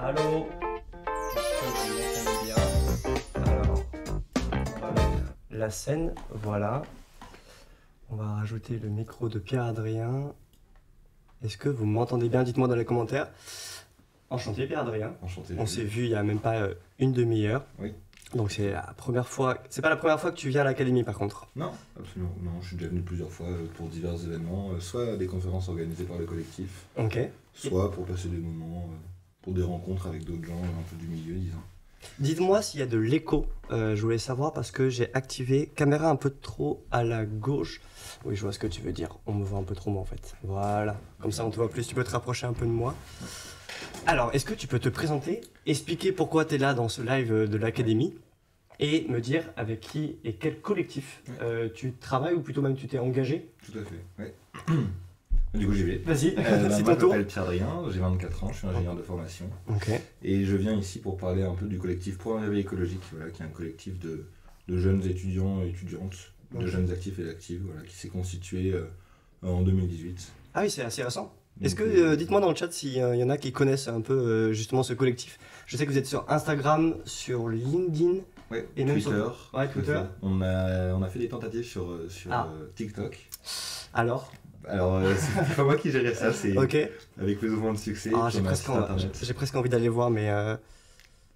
Allô? Est-ce que vous m'entendez bien? Alors, on va mettre la scène, voilà. On va rajouter le micro de Pierre-Adrien. Est-ce que vous m'entendez bien? Dites-moi dans les commentaires. Enchanté Pierre-Adrien. Enchanté. On s'est vu il y a même pas une demi-heure. Oui. Donc c'est la première fois. C'est pas la première fois que tu viens à l'académie par contre. Non, absolument. Non, je suis déjà venu plusieurs fois pour divers événements, soit des conférences organisées par le collectif, Ok. soit pour passer des moments, pour des rencontres avec d'autres gens un peu du milieu, disons. Dites-moi s'il y a de l'écho. Je voulais savoir parce que j'ai activé caméra un peu trop à la gauche. Oui, je vois ce que tu veux dire. On me voit un peu trop moi en fait. Voilà. Comme ça on te voit plus. Tu peux te rapprocher un peu de moi. Alors, est-ce que tu peux te présenter, expliquer pourquoi tu es là dans ce live de l'académie et me dire avec qui et quel collectif tu travailles ou plutôt même tu t'es engagé? Tout à fait, oui. Du coup, j'y vais. Vas-y, c'est moi, ton je tour. m'appelle Pierre-Adrien, j'ai 24 ans, je suis ingénieur de formation. Ok. Et je viens ici pour parler un peu du collectif Pour un réveil écologique, voilà, qui est un collectif de jeunes étudiants et étudiantes, de jeunes actifs et actives, voilà, qui s'est constitué en 2018. Ah oui, c'est assez récent. Est-ce Donc, que, dites-moi dans le chat s'il y en a qui connaissent un peu justement ce collectif. Je sais que vous êtes sur Instagram, sur LinkedIn. Ouais, Et même Twitter. sur- Ouais, Twitter. On a fait des tentatives sur Ah. TikTok. Alors, Alors, c'est pas moi qui gérais ça, c'est ok. avec plus ou moins de succès. Ah, sur notre site internet. j'ai presque envie d'aller voir, mais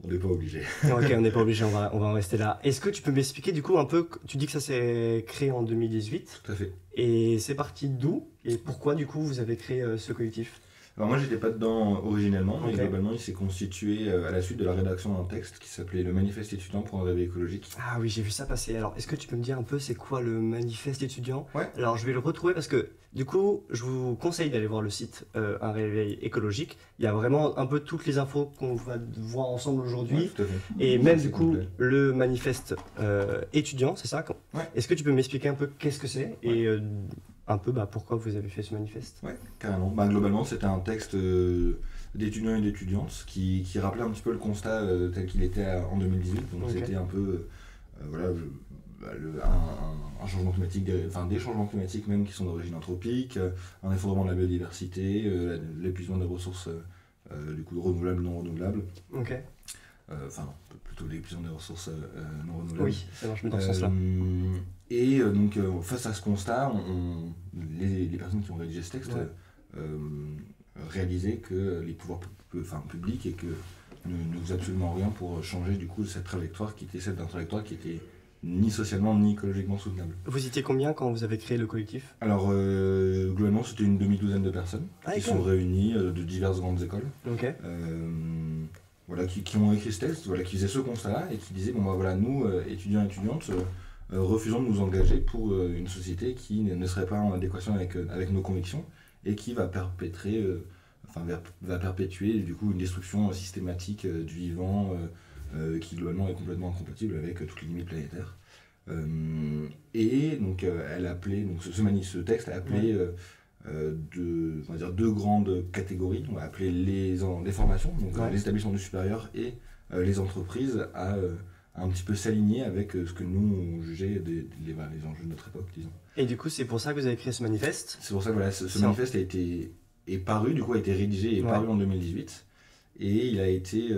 On n'est pas obligé. ok, on n'est pas obligé, on va en rester là. Est-ce que tu peux m'expliquer du coup un peu, tu dis que ça s'est créé en 2018, Tout à fait. et c'est parti d'où et pourquoi du coup vous avez créé ce collectif? Alors moi, j'étais pas dedans originellement, mais Ok. globalement, il s'est constitué à la suite de la rédaction d'un texte qui s'appelait Le Manifeste étudiant pour un réveil écologique. Ah oui, j'ai vu ça passer. Alors, est-ce que tu peux me dire un peu c'est quoi le manifeste étudiant? Ouais. Alors, je vais le retrouver parce que du coup, je vous conseille d'aller voir le site Un réveil écologique. Il y a vraiment un peu toutes les infos qu'on va voir ensemble aujourd'hui. Ouais, tout à fait. Et même C'est du coup, complet. le manifeste étudiant, c'est ça? Ouais. Est-ce que tu peux m'expliquer un peu qu'est-ce que c'est et un peu pourquoi vous avez fait ce manifeste? Ouais, carrément. Globalement, c'était un texte d'étudiants et d'étudiantes qui rappelait un petit peu le constat tel qu'il était en 2018. Donc Ok. c'était un peu voilà, un changement climatique, enfin des changements climatiques même qui sont d'origine anthropique, un effondrement de la biodiversité, l'épuisement des ressources du coup renouvelables, non renouvelables. Ok. Enfin non, plutôt l'épuisement des ressources non renouvelables. Oui, ça marche mieux dans ce sens-là. Et donc, face à ce constat, les personnes qui ont rédigé ce texte réalisaient que les pouvoirs publics et que ne faisaient absolument rien pour changer du coup cette trajectoire qui était celle d'un trajectoire qui était ni socialement ni écologiquement soutenable. Vous étiez combien quand vous avez créé le collectif? Alors, globalement, c'était une demi-douzaine de personnes Ah, qui quand sont même. réunies de diverses grandes écoles. Ok. Voilà, qui ont écrit ce texte, voilà, qui faisaient ce constat-là et qui disaient bon voilà, nous, étudiants et étudiantes, refusons de nous engager pour une société qui ne serait pas en adéquation avec nos convictions et qui va va perpétuer du coup une destruction systématique du vivant qui globalement est complètement incompatible avec toutes les limites planétaires. Et donc elle appelait, donc ce texte a appelé deux grandes catégories. On va appeler les formations, donc les établissements du supérieur et les entreprises à un petit peu s'aligner avec ce que nous on jugeait les enjeux de notre époque, disons. Et du coup, c'est pour ça que vous avez créé ce manifeste? C'est pour ça que voilà, ce manifeste est paru, du coup a été rédigé et paru en 2018. Et il a été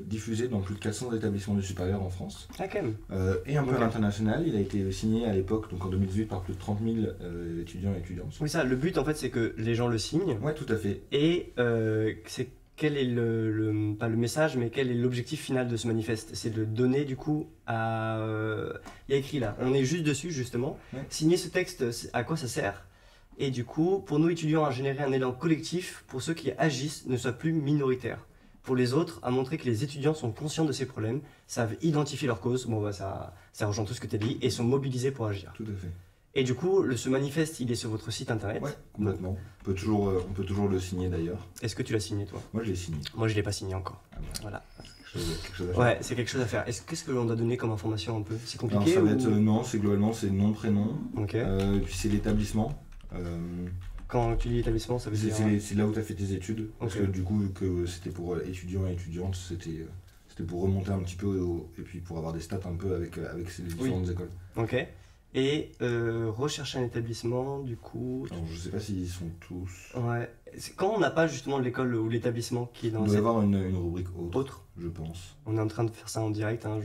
diffusé dans plus de 400 établissements du supérieur en France. Ah, quand même. Et un peu à l'international. Il a été signé à l'époque, donc en 2018, par plus de 30 000 étudiants et étudiantes. Oui, ça, le but en fait, c'est que les gens le signent. Ouais, tout à fait. Et c'est quel est pas le message, mais quel est l'objectif final de ce manifeste? C'est de donner du coup à. Il y a écrit là, on est juste dessus justement. Ouais. Signer ce texte, à quoi ça sert? Et du coup, pour nous étudiants, à générer un élan collectif pour ceux qui agissent ne soient plus minoritaires. Pour les autres, à montrer que les étudiants sont conscients de ces problèmes, savent identifier leurs causes, ça rejoint tout ce que tu as dit, et sont mobilisés pour agir. Tout à fait. Et du coup, ce manifeste, il est sur votre site internet. Ouais, complètement. On peut toujours le signer d'ailleurs. Est-ce que tu l'as signé toi? Moi, je l'ai signé. Moi, je l'ai pas signé encore. Ah bah, Voilà. quelque chose à faire. Ouais, c'est quelque chose à faire. Qu'est-ce que l'on doit donner comme information un peu? C'est Alors, compliqué ça va ou... être non, c'est globalement c'est nom, prénom. Ok. Et puis c'est l'établissement. Quand tu dis établissement, ça veut dire... C'est là où tu as fait tes études. Parce Ok. que du coup, vu que c'était pour étudiants et étudiantes, c'était pour remonter un petit peu et puis pour avoir des stats un peu avec ces différentes écoles. Ok. Et rechercher un établissement, du coup. Alors, je sais pas s'ils sont tous. Ouais. Quand on n'a pas justement l'école ou l'établissement qui est Il dans doit y cette avoir une rubrique autre, autre, je pense. on est en train de faire ça en direct. Hein,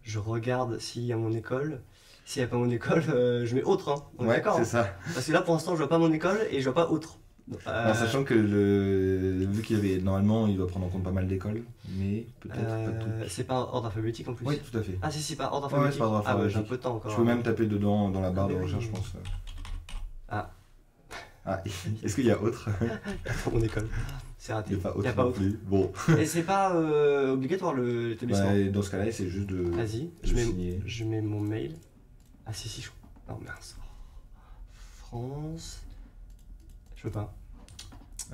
je regarde s'il y a mon école. S'il n'y a pas mon école, je mets autre. Hein. On est Ouais, d'accord, c'est hein. ça. Parce que là, pour l'instant, je vois pas mon école et je vois pas autre. En sachant que vu qu'il y avait normalement, il doit prendre en compte pas mal d'écoles, mais peut-être pas toutes. C'est pas ordre alphabétique en plus. Oui, tout à fait. Ah si, pas ordre Ouais, alphabétique. c'est pas ordre Ah ouais, j'ai un alphabétique. peu de temps encore. Tu peux même taper dedans dans la barre Ah, de mais recherche, oui. je pense. Ah. Ah, est-ce qu'il y a autre? Mon école. C'est raté. Il n'y a pas Y a autre pas non autre. plus. Bon. Et c'est pas obligatoire l'établissement. Bah, dans ce cas-là, c'est juste de Vas-y, signer. je mets mon mail. Ah si, je crois. Non, mince. France. Je veux pas.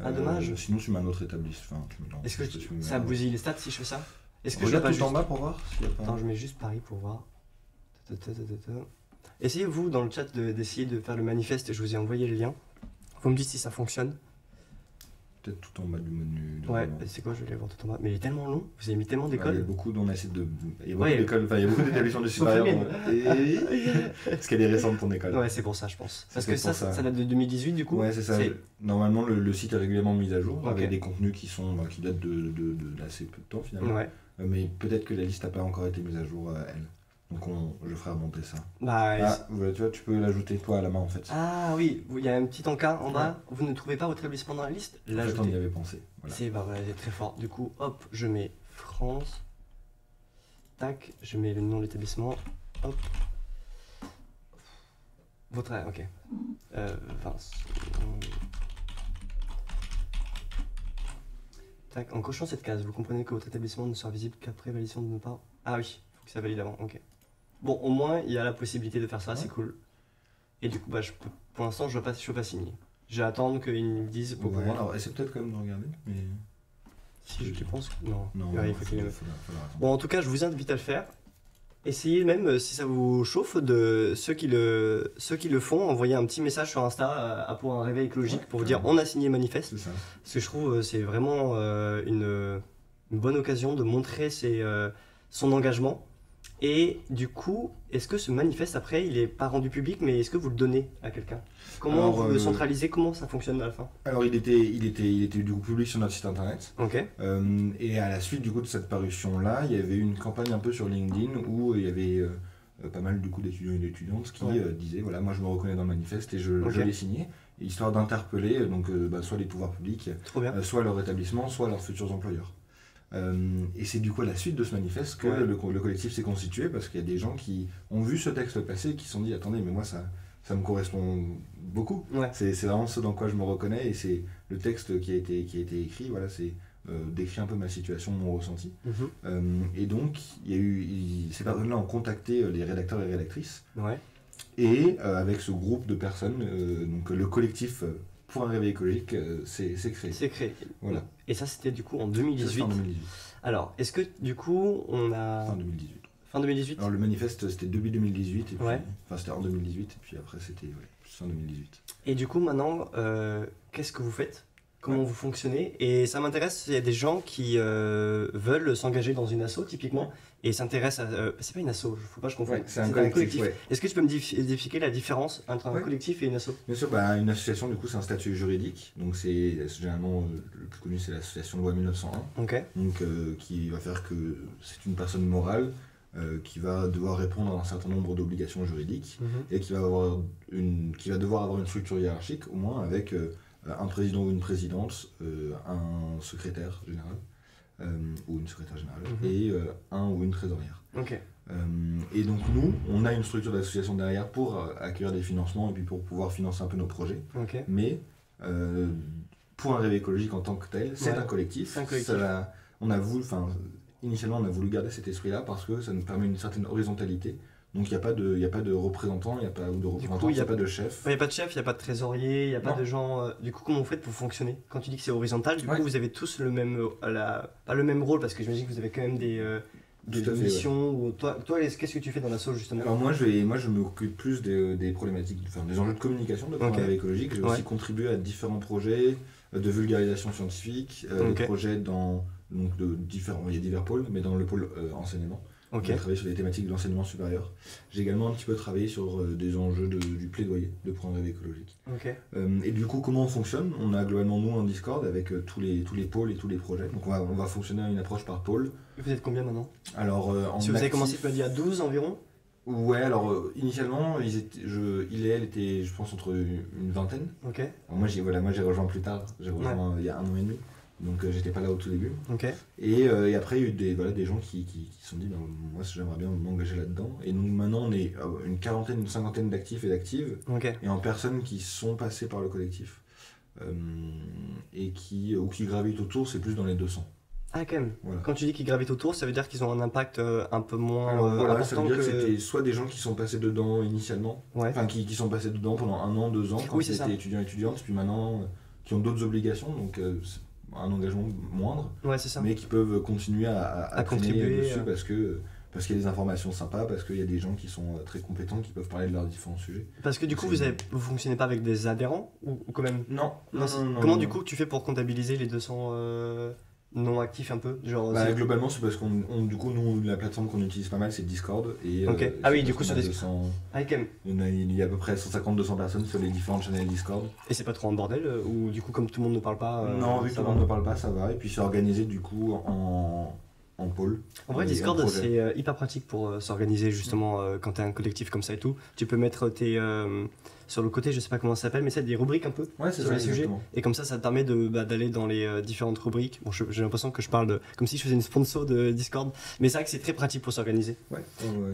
Ah, dommage. Sinon, tu mets un autre établissement. Enfin, Est-ce que tu mets ça un- bousille les stats si je fais ça? Est-ce que je Regarde fais pas tout en juste... bas pour voir s'il n'y a pas. Attends, je mets juste Paris pour voir. Essayez vous dans le chat d'essayer de faire le manifeste, je vous ai envoyé le lien. Vous me dites si ça fonctionne. Peut-être tout en bas du menu. Ouais, c'est quoi, je vais aller voir tout en bas. Mais il est tellement long, vous avez mis tellement Il y a d'écoles. beaucoup, on essaie de. Il y a beaucoup Ouais. d'écoles, enfin, il y a beaucoup d'établissements de Sauf supérieur. les Est-ce qu'elle est récente ton école? Ouais, c'est pour ça, je pense. C'est Parce que peut-être ça, pour ça. ça date de 2018 du coup. Ouais, c'est ça. Normalement, le site est régulièrement mis à jour Ok. avec des contenus qui datent d'assez peu de temps finalement. Ouais. Mais peut-être que la liste n'a pas encore été mise à jour, elle. Donc je ferai remonter ça. Bah, Ah, voilà, tu vois, tu peux l'ajouter toi à la main en fait. ah oui, il y a un petit encart en bas. Vous ne trouvez pas votre établissement dans la liste? En fait, L'ajoutez. on y avait pensé. Voilà. C'est bah voilà, c'est très fort. Du coup, hop, je mets France. Tac, je mets le nom de l'établissement. Hop. Votre ok. Vince. Tac, en cochant cette case, vous comprenez que votre établissement ne sera visible qu'après validation de nos parts. Ah oui, faut que ça valide avant. Ok. Bon, au moins il y a la possibilité de faire ça, Ouais. c'est cool. Et du coup, bah, pour l'instant, je ne veux pas signer. Je vais attendre qu'ils me disent pour Ouais, pouvoir. alors essaie peut-être quand même de regarder, mais. Si je pense que non. Non, Ouais, il faut qu'il y ait- faudra attendre. Bon, en tout cas, je vous invite à le faire. Essayez même, si ça vous chauffe, de ceux qui le font, envoyer un petit message sur Insta pour un réveil écologique Ouais, pour vous dire carrément. on a signé le manifeste. C'est ça. Parce que je trouve c'est vraiment une bonne occasion de montrer son engagement. Et du coup, est-ce que ce manifeste, après, il est pas rendu public, mais est-ce que vous le donnez à quelqu'un? Comment Alors, vous le centralisez? Comment ça fonctionne à la fin? Alors il était du coup public sur notre site internet. Ok. Et à la suite du coup de cette parution-là, il y avait une campagne un peu sur LinkedIn où il y avait pas mal du coup d'étudiants et d'étudiantes qui Ouais. disaient voilà, moi je me reconnais dans le manifeste et je Ok. l'ai signé, et histoire d'interpeller soit les pouvoirs publics, Trop bien. soit leur établissement, soit leurs futurs employeurs. Et c'est du coup à la suite de ce manifeste que Ouais. le collectif s'est constitué, parce qu'il y a des gens qui ont vu ce texte passer et qui se sont dit attendez, mais moi ça me correspond beaucoup. Ouais. C'est vraiment ce dans quoi je me reconnais, et c'est le texte qui a été écrit, voilà, c'est décrit un peu ma situation, mon ressenti. Mhm. Et donc, ces personnes-là ont contacté les rédacteurs et rédactrices, Ouais. et avec ce groupe de personnes, donc le collectif pour un réveil écologique s'est créé. C'est créé. Voilà. Et ça, c'était du coup en C'est 2018. fin 2018. Alors, est-ce que du coup, on a. Fin 2018. Fin 2018? Alors le manifeste c'était début 2018, et puis, Ouais. enfin c'était en 2018, et puis après c'était plus fin 2018. Et du coup, maintenant, qu'est-ce que vous faites? Comment Ouais. vous fonctionnez? Et ça m'intéresse, il y a des gens qui veulent s'engager dans une asso, typiquement, et s'intéressent à... c'est pas une asso, faut pas que je confonde. Ouais, c'est un collectif. Ouais. Est-ce que tu peux me expliquer la différence entre un Ouais. collectif et une asso? Bien sûr, une association du coup c'est un statut juridique, donc c'est généralement le plus connu c'est l'association loi 1901, Ok. donc qui va faire que c'est une personne morale qui va devoir répondre à un certain nombre d'obligations juridiques, et qui va devoir avoir une structure hiérarchique au moins avec un président ou une présidente, un secrétaire général ou une secrétaire générale, Mhm. et un ou une trésorière. Ok. Et donc nous, on a une structure d'association derrière pour accueillir des financements et puis pour pouvoir financer un peu nos projets. Ok. Mais pour un réveil écologique en tant que tel, c'est Ouais. un collectif. C'est un collectif. Initialement, on a voulu garder cet esprit-là parce que ça nous permet une certaine horizontalité. Donc il n'y a pas de représentant, il n'y a pas de représentant, il n'y a pas de chef. Il n'y a pas de chef, il n'y a pas de trésorier, il n'y a pas Non. de gens... Du coup, comment vous faites pour fonctionner? Quand tu dis que c'est horizontal, du Ouais. coup, vous avez tous le même... pas le même rôle, parce que j'imagine que vous avez quand même des Tout à fait, missions. Ou... Toi, qu'est-ce que tu fais dans l'asso, justement? Alors moi je m'occupe plus des problématiques, enfin des enjeux de communication de Ok. réveil écologique. J'ai Ouais. aussi contribué à différents projets de vulgarisation scientifique, Ok. des projets il y a divers pôles, mais dans le pôle enseignement. Ok. J'ai travaillé sur les thématiques de l'enseignement supérieur. J'ai également un petit peu travaillé sur des enjeux du plaidoyer, de progrès écologique. Ok. Et du coup, comment on fonctionne? On a globalement, nous, un Discord avec tous les pôles et tous les projets. Donc on va fonctionner à une approche par pôle. Vous êtes combien maintenant? Alors, Si vous avez commencé, tu m'as dit à 12 environ? Ouais, alors initialement, elle était, je pense, entre une vingtaine. Ok. Alors, moi, j'ai rejoint plus tard, j'ai rejoint il y a 1 an et demi, donc j'étais pas là au tout début. Ok. Et après, il y a eu des gens qui se sont dit, ben, moi j'aimerais bien m'engager là-dedans. Et donc maintenant, on est une quarantaine, une cinquantaine d'actifs et d'actives, Ok. et en personnes qui sont passées par le collectif, et ou qui gravitent autour, c'est plus dans les 200. Ah, quand même. Voilà. Quand tu dis qu'ils gravitent autour, ça veut dire qu'ils ont un impact un peu moins Alors voilà, ça important veut dire que c'était soit des gens qui sont passés dedans initialement, Ouais. enfin qui sont passés dedans pendant 1 an, 2 ans, quand Oui, ils c'est ça. étaient étudiants-étudiantes, puis maintenant qui ont d'autres obligations, donc c'est un engagement moindre, Ouais, c'est ça. mais qui peuvent continuer à traîner contribuer, dessus parce qu'il y a des informations sympas, parce qu'il y a des gens qui sont très compétents, qui peuvent parler de leurs différents sujets. Parce que du coup, vous fonctionnez pas avec des adhérents ou quand même? Non, Comment du coup tu fais pour comptabiliser les 200 non actifs un peu? Genre, Bah, globalement, c'est parce du coup, nous, la plateforme qu'on utilise pas mal, c'est Discord. Et, Ok. Ah oui, du coup, sur Discord. Discord. Ah, quand même. Il y a à peu près 150-200 personnes sur les différentes channels Discord. Et c'est pas trop un bordel ou du coup, comme tout le monde ne parle pas. Non, vu que tout le monde ne parle pas, ça va. Et puis c'est organisé du coup en pôle. En vrai, Et Discord, un projet. c'est hyper pratique pour s'organiser justement quand t'es un collectif comme ça et tout. Tu peux mettre tes. Sur le côté, je sais pas comment ça s'appelle, mais c'est des rubriques un peu Ouais, c'est sur ça, les sujets. exactement. Et comme ça te permet d'aller dans les différentes rubriques. Bon, j'ai l'impression que je parle comme si je faisais une sponsor de Discord, mais c'est vrai que c'est très pratique pour s'organiser. Ouais.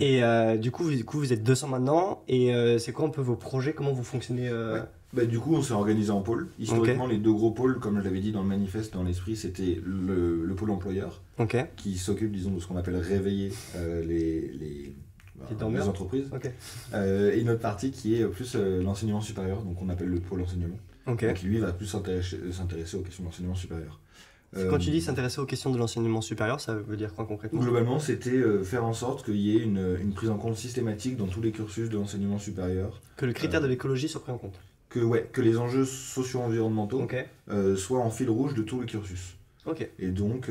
Et du coup, vous êtes 200 maintenant. Et c'est quoi un peu vos projets? Comment vous fonctionnez Ouais. Bah, du coup, on s'est organisé en pôle. Historiquement, les 2 gros pôles, comme je l'avais dit dans le manifeste, dans l'esprit, c'était le pôle employeur, Ok. qui s'occupe, disons, de ce qu'on appelle réveiller les dormeurs. entreprises. Ok. Et une autre partie qui est plus l'enseignement supérieur, donc on appelle le pôle enseignement. Ok. Donc lui va plus s'intéresser aux questions d'enseignement supérieur. Quand tu dis s'intéresser aux questions de l'enseignement supérieur, ça veut dire quoi concrètement? Globalement, c'était faire en sorte qu'il y ait une prise en compte systématique dans tous les cursus de l'enseignement supérieur. Que le critère de l'écologie soit pris en compte. Que les enjeux socio-environnementaux Ok. soient en fil rouge de tout le cursus. Ok. Et donc,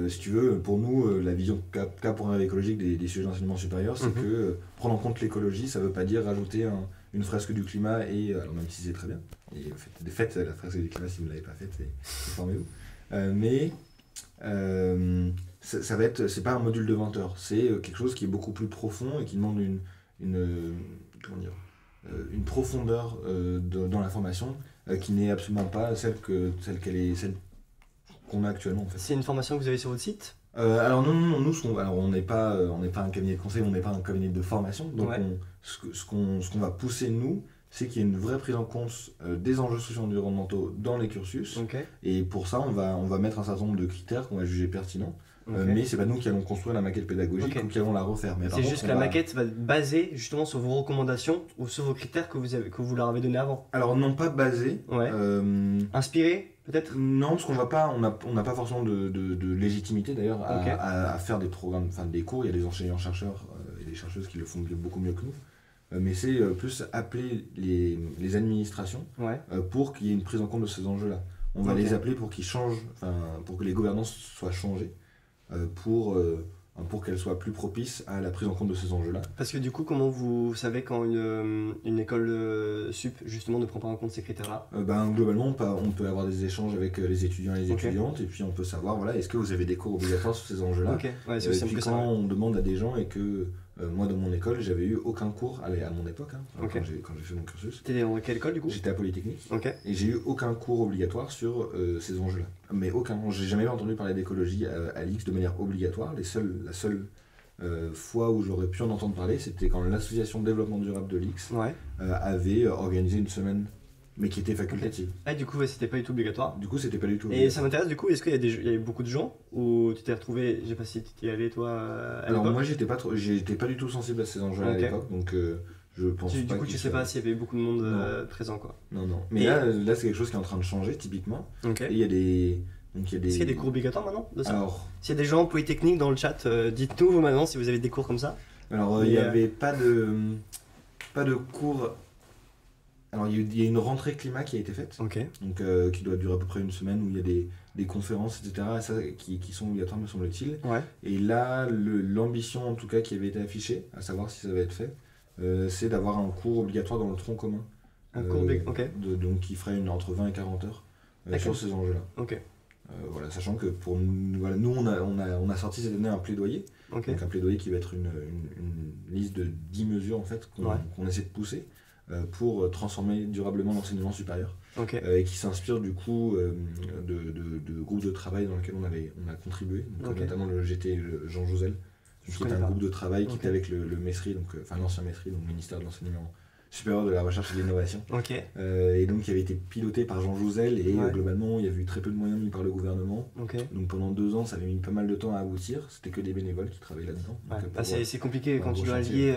si tu veux, pour nous, la vision qu'a pour un écologique des sujets d'enseignement supérieur, c'est que prendre en compte l'écologie, ça ne veut pas dire rajouter une fresque du climat, alors même si c'est très bien, et faites la fresque du climat si vous ne l'avez pas faite, formez-vous. Mais ça va être, c'est pas un module de 20 heures, c'est quelque chose qui est beaucoup plus profond et qui demande comment dire, une profondeur dans la formation qui n'est absolument pas celle qu'on a actuellement en fait. C'est une formation que vous avez sur votre site? Alors non, nous, on n'est pas un cabinet de conseil, on n'est pas un cabinet de formation, donc Ouais. ce qu'on va pousser nous, c'est qu'il y ait une vraie prise en compte des enjeux socio-environnementaux dans les cursus, Ok. et pour ça on va mettre un certain nombre de critères qu'on va juger pertinents, Ok. mais c'est pas nous qui allons construire la maquette pédagogique Ok. ou qui allons la refaire. Mais par C'est contre, juste que on la va- maquette va être basée justement sur vos recommandations ou sur vos critères que vous leur avez donnés avant. Alors non pas basé, Ouais. Inspiré peut-être? non, parce qu'on va pas, on n'a pas forcément de légitimité d'ailleurs Ok. à faire des programmes, enfin des cours. Il y a des enseignants-chercheurs et des chercheuses qui le font beaucoup mieux que nous. Mais c'est plus appeler les administrations Ouais. pour qu'il y ait une prise en compte de ces enjeux-là. On va Ok. les appeler pour qu'ils changent, pour que les gouvernances soient changées, pour qu'elles soient plus propices à la prise en compte de ces enjeux-là. Parce que du coup, comment vous savez quand une école sup justement ne prend pas en compte ces critères-là? Globalement, on peut avoir des échanges avec les étudiants et les Ok. étudiantes, et puis on peut savoir, voilà, est-ce que vous avez des cours obligatoires sur ces enjeux-là. Ok, ouais, c'est Et aussi simple puis que ça. quand Ouais. on demande à des gens, et que moi dans mon école, j'avais eu aucun cours, à mon époque, Ok. quand j'ai fait mon cursus, T'étais dans quelle école du coup? j'étais à Polytechnique, Ok. et j'ai eu aucun cours obligatoire sur ces enjeux-là. Mais aucun, j'ai jamais entendu parler d'écologie à l'IX de manière obligatoire. La seule fois où j'aurais pu en entendre parler, c'était quand l'association de développement durable de l'IX Ouais. avait organisé une semaine, mais qui était facultative. Ah, du coup, ouais, c'était pas du tout obligatoire. Du coup, c'était pas du tout Et obligatoire. ça m'intéresse du coup, est-ce qu'il y a eu beaucoup de gens ou tu t'es retrouvé, je sais pas si tu y allé toi à Alors l'époque? moi, j'étais pas du tout sensible à ces enjeux-là Ok. à l'époque, donc je pense Du pas coup, qu'il tu sais soit- pas s'il y avait beaucoup de monde Non. présent quoi. Non, non. Mais Et- là c'est quelque chose qui est en train de changer, typiquement. Ok. Et il y a des... Donc, il y a des... Est-ce qu'il y a des cours obligatoires maintenant de ça? Alors, S'il y a des gens en Polytechnique dans le chat, dites-nous vous maintenant si vous avez des cours comme ça. il n'y Mais, avait pas de cours Alors il y a une rentrée climat qui a été faite, Ok. donc, qui doit durer à peu près une semaine, où il y a des conférences, etc., ça, qui sont obligatoires, me semble-t-il. Ouais. Et là, l'ambition, en tout cas, qui avait été affichée, à savoir si ça va être fait, c'est d'avoir un cours obligatoire dans le tronc commun. Un cours ok. Donc qui ferait entre 20 et 40 heures sur ces enjeux-là. Ok. Voilà, sachant que pour nous, voilà, nous on a sorti cette année un plaidoyer, Ok. donc un plaidoyer qui va être une liste de 10 mesures en fait qu'on essaie de pousser pour transformer durablement l'enseignement supérieur, Ok. et qui s'inspire du coup de groupes de travail dans lesquels on a contribué, donc, notamment le GT Jean Jouzel, qui est un groupe de travail qui était avec le MESRI, donc, enfin l'ancien MESRI, donc ministère de l'enseignement supérieur de la recherche et de l'innovation, et donc qui avait été piloté par Jean Jouzel, et globalement il y avait eu très peu de moyens mis par le gouvernement, donc pendant 2 ans ça avait mis pas mal de temps à aboutir, c'était que des bénévoles qui travaillaient là-dedans. C'est compliqué quand tu dois lier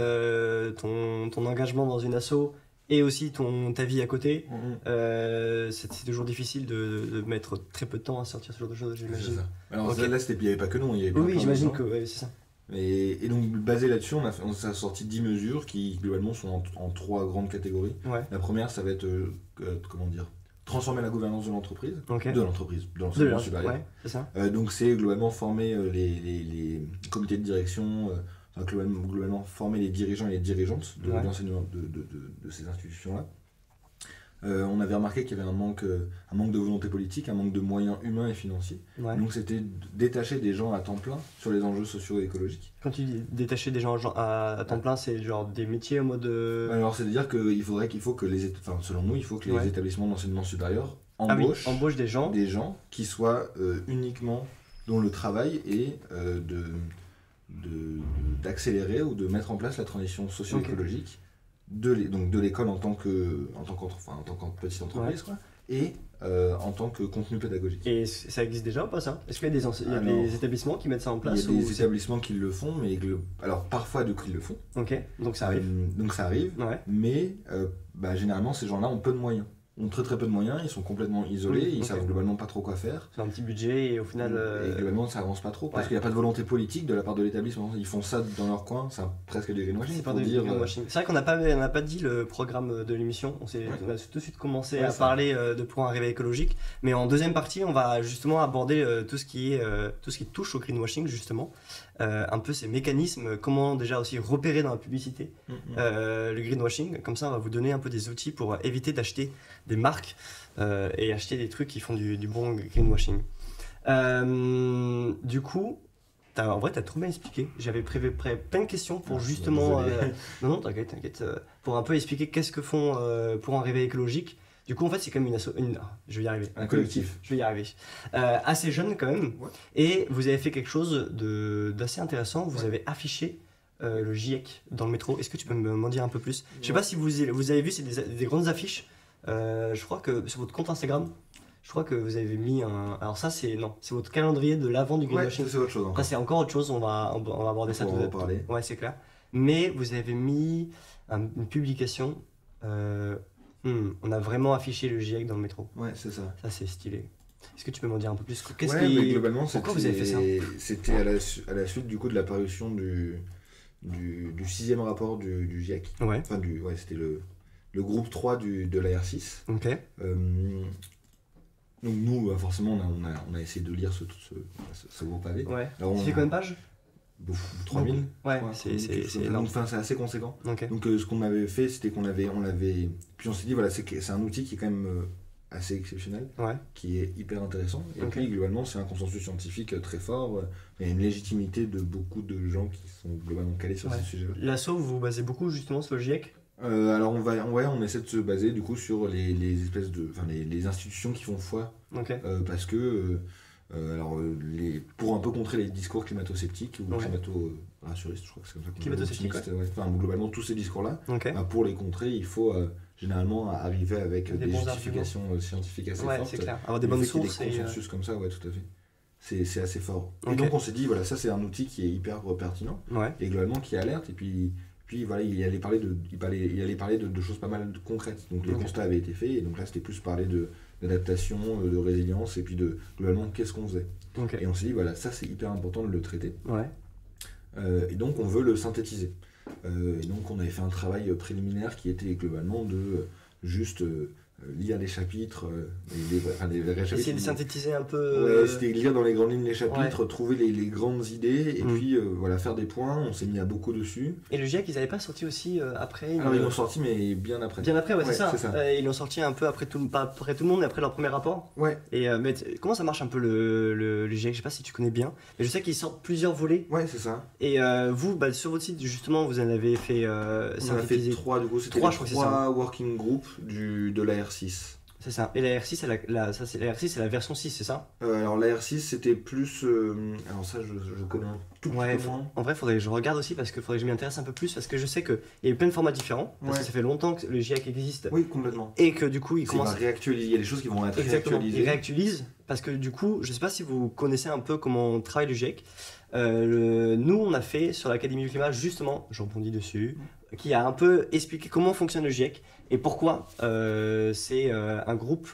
ton engagement dans une asso et aussi ta vie à côté. C'est toujours difficile de mettre très peu de temps à sortir ce genre de choses, j'imagine. Alors là il n'y avait pas que nous, il y avait oui, j'imagine que c'est ça. Et donc basé là-dessus, on a sorti 10 mesures qui globalement sont en 3 grandes catégories. La première, ça va être transformer la gouvernance de l'entreprise, de l'enseignement supérieur. C'est ça. Donc c'est globalement former les comités de direction, globalement former les dirigeants et les dirigeantes de l'enseignement de ces institutions-là. On avait remarqué qu'il y avait un manque de volonté politique, un manque de moyens humains et financiers. Donc c'était détacher des gens à temps plein sur les enjeux sociaux et écologiques. Quand tu dis détacher des gens à temps plein, c'est genre des métiers en mode... Alors c'est-à-dire qu'il faut que selon nous, il faut que les établissements d'enseignement supérieur embauchent des gens qui soient uniquement, dont le travail est d'accélérer ou de mettre en place la transition socio-écologique de l'école en tant que petite entreprise, et en tant que contenu pédagogique. Et ça existe déjà ou pas ça? Est-ce qu'il y a des établissements qui mettent ça en place? Il y a des établissements qui le font, mais alors parfois ils le font. Donc ça arrive. Mais généralement ces gens-là ont peu de moyens. Ont très peu de moyens, ils sont complètement isolés, ils savent globalement pas trop quoi faire. C'est un petit budget et au final... Et globalement ça avance pas trop, parce qu'il n'y a pas de volonté politique de la part de l'établissement. Ils font ça dans leur coin, c'est presque du greenwashing. C'est vrai qu'on n'a pas dit le programme de l'émission, on a tout de suite commencé à parler pour un réveil écologique, mais en deuxième partie on va justement aborder tout ce qui touche au greenwashing justement. Un peu ces mécanismes, comment déjà aussi repérer dans la publicité le greenwashing. Comme ça on va vous donner un peu des outils pour éviter d'acheter des marques et acheter des trucs qui font du bon greenwashing. Du coup, en vrai t'as trop bien expliqué. J'avais prévu plein de questions pour justement... non, t'inquiète. Pour un peu expliquer qu'est-ce que font pour un réveil écologique. Du coup, en fait, c'est comme je vais y arriver. Un collectif. Je vais y arriver. Assez jeune quand même. Et vous avez fait quelque chose d'assez intéressant. Vous avez affiché le GIEC dans le métro. Est-ce que tu peux m'en dire un peu plus? Je sais pas si vous avez vu, c'est des grandes affiches. Je crois que sur votre compte Instagram, je crois que vous avez mis un... Alors ça, c'est votre calendrier de l'avant du greenwashing. C'est autre chose. Ça, c'est encore autre chose. On va aborder ça tout à l'heure. Ouais, c'est clair. Mais vous avez mis une publication... on a vraiment affiché le GIEC dans le métro. Ouais, c'est ça. Ça, c'est stylé. Est-ce que tu peux m'en dire un peu plus? Globalement, pourquoi vous avez fait ça? C'était à la suite du coup de l'apparition du 6e rapport du GIEC. Enfin, c'était le groupe 3 de l'AR6. Donc nous, forcément, on a essayé de lire ce gros pavé. Alors, ça fait combien de pages? 3000. C'est énorme. Enfin, c'est assez conséquent. Donc ce qu'on avait fait, c'était puis on s'est dit, voilà, c'est un outil qui est quand même assez exceptionnel, qui est hyper intéressant. Et puis globalement, c'est un consensus scientifique très fort. Il y a une légitimité de beaucoup de gens qui sont globalement calés sur ces sujets-là. L'asso, vous vous basez beaucoup justement sur le GIEC? Alors on essaie de se baser du coup sur les espèces les institutions qui font foi, parce que pour un peu contrer les discours climato-sceptiques ou climato-rassuristes, je crois que c'est comme ça qu'on climato-sceptiques, globalement tous ces discours-là, pour les contrer, il faut généralement arriver avec des justifications scientifiques assez fortes. C'est clair. Avoir des bonnes sources. Des consensus comme ça, tout à fait. C'est assez fort. Et donc on s'est dit, voilà, ça c'est un outil qui est hyper pertinent, et globalement qui alerte, et puis voilà, il allait parler de choses pas mal concrètes. Donc les constats avaient été faits, et donc là c'était plus parler d'adaptation, de résilience, et puis globalement qu'est-ce qu'on faisait. Et on s'est dit, voilà, ça c'est hyper important de le traiter. Et donc on veut le synthétiser. Et donc on avait fait un travail préliminaire qui était globalement juste lire les chapitres, les vrais chapitres. Essayer de synthétiser un peu. Ouais, c'était lire dans les grandes lignes les chapitres, Ouais. trouver les grandes idées, et puis voilà, faire des points. On s'est mis à beaucoup dessus. Et le GIEC, ils n'avaient pas sorti aussi après Alors ils l'ont sorti, mais bien après. Bien après, ouais, c'est ça. ça. Ils l'ont sorti un peu après pas après tout le monde, mais après leur premier rapport. Ouais, Et mais comment ça marche un peu le GIEC? Je sais pas si tu connais bien, mais je sais qu'ils sortent plusieurs volets. ouais, c'est ça. Et vous, bah, sur votre site, justement, vous en avez fait On en a fait synthétiser. 3, du coup, c'était Trois, les je crois que c'est 3 working groups de la R6. C'est ça. Et la R6, la R6, c'est la version 6, c'est ça? Alors la R6 c'était plus... alors ça je connais un tout petit Ouais, peu moins. en vrai, faudrait que je regarde aussi parce que faudrait que je m'y intéresse un peu plus parce que je sais qu'il y a eu plein de formats différents. Parce Ouais. que ça fait longtemps que le GIEC existe Oui, complètement. et que du coup, il Il commence. y a des choses qui vont être Exactement, réactualisées. il réactualise parce que du coup, je sais pas si vous connaissez un peu comment travaille le GIEC. Nous, on a fait sur l'Académie du climat, justement, je rebondis dessus, qui a un peu expliqué comment fonctionne le GIEC et pourquoi c'est un groupe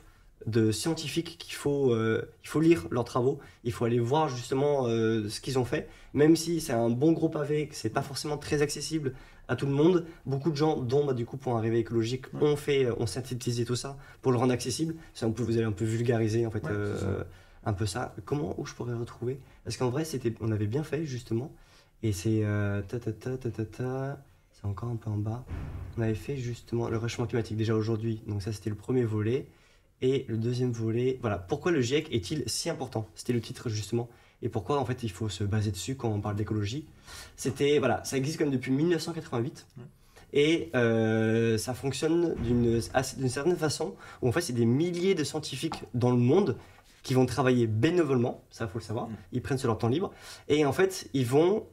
de scientifiques il faut lire leurs travaux, il faut aller voir justement ce qu'ils ont fait, même si c'est un bon groupe AV, que c'est pas forcément très accessible à tout le monde. Beaucoup de gens, dont du coup pour un réveil écologique, ont synthétisé tout ça pour le rendre accessible. Ça, vous allez un peu vulgariser en fait, c'est ça. un peu ça. Où je pourrais retrouver? Parce qu'en vrai, on avait bien fait justement, et c'est c'est encore un peu en bas. On avait fait justement le réchauffement climatique déjà aujourd'hui. Donc ça, c'était le premier volet. Et le deuxième volet, voilà, pourquoi le GIEC est-il si important? C'était le titre justement. Et pourquoi en fait il faut se baser dessus quand on parle d'écologie. Voilà, ça existe comme depuis 1988. Et ça fonctionne d'une certaine façon où en fait c'est des milliers de scientifiques dans le monde qui vont travailler bénévolement, ça faut le savoir, ils prennent sur leur temps libre. Et en fait ils vont...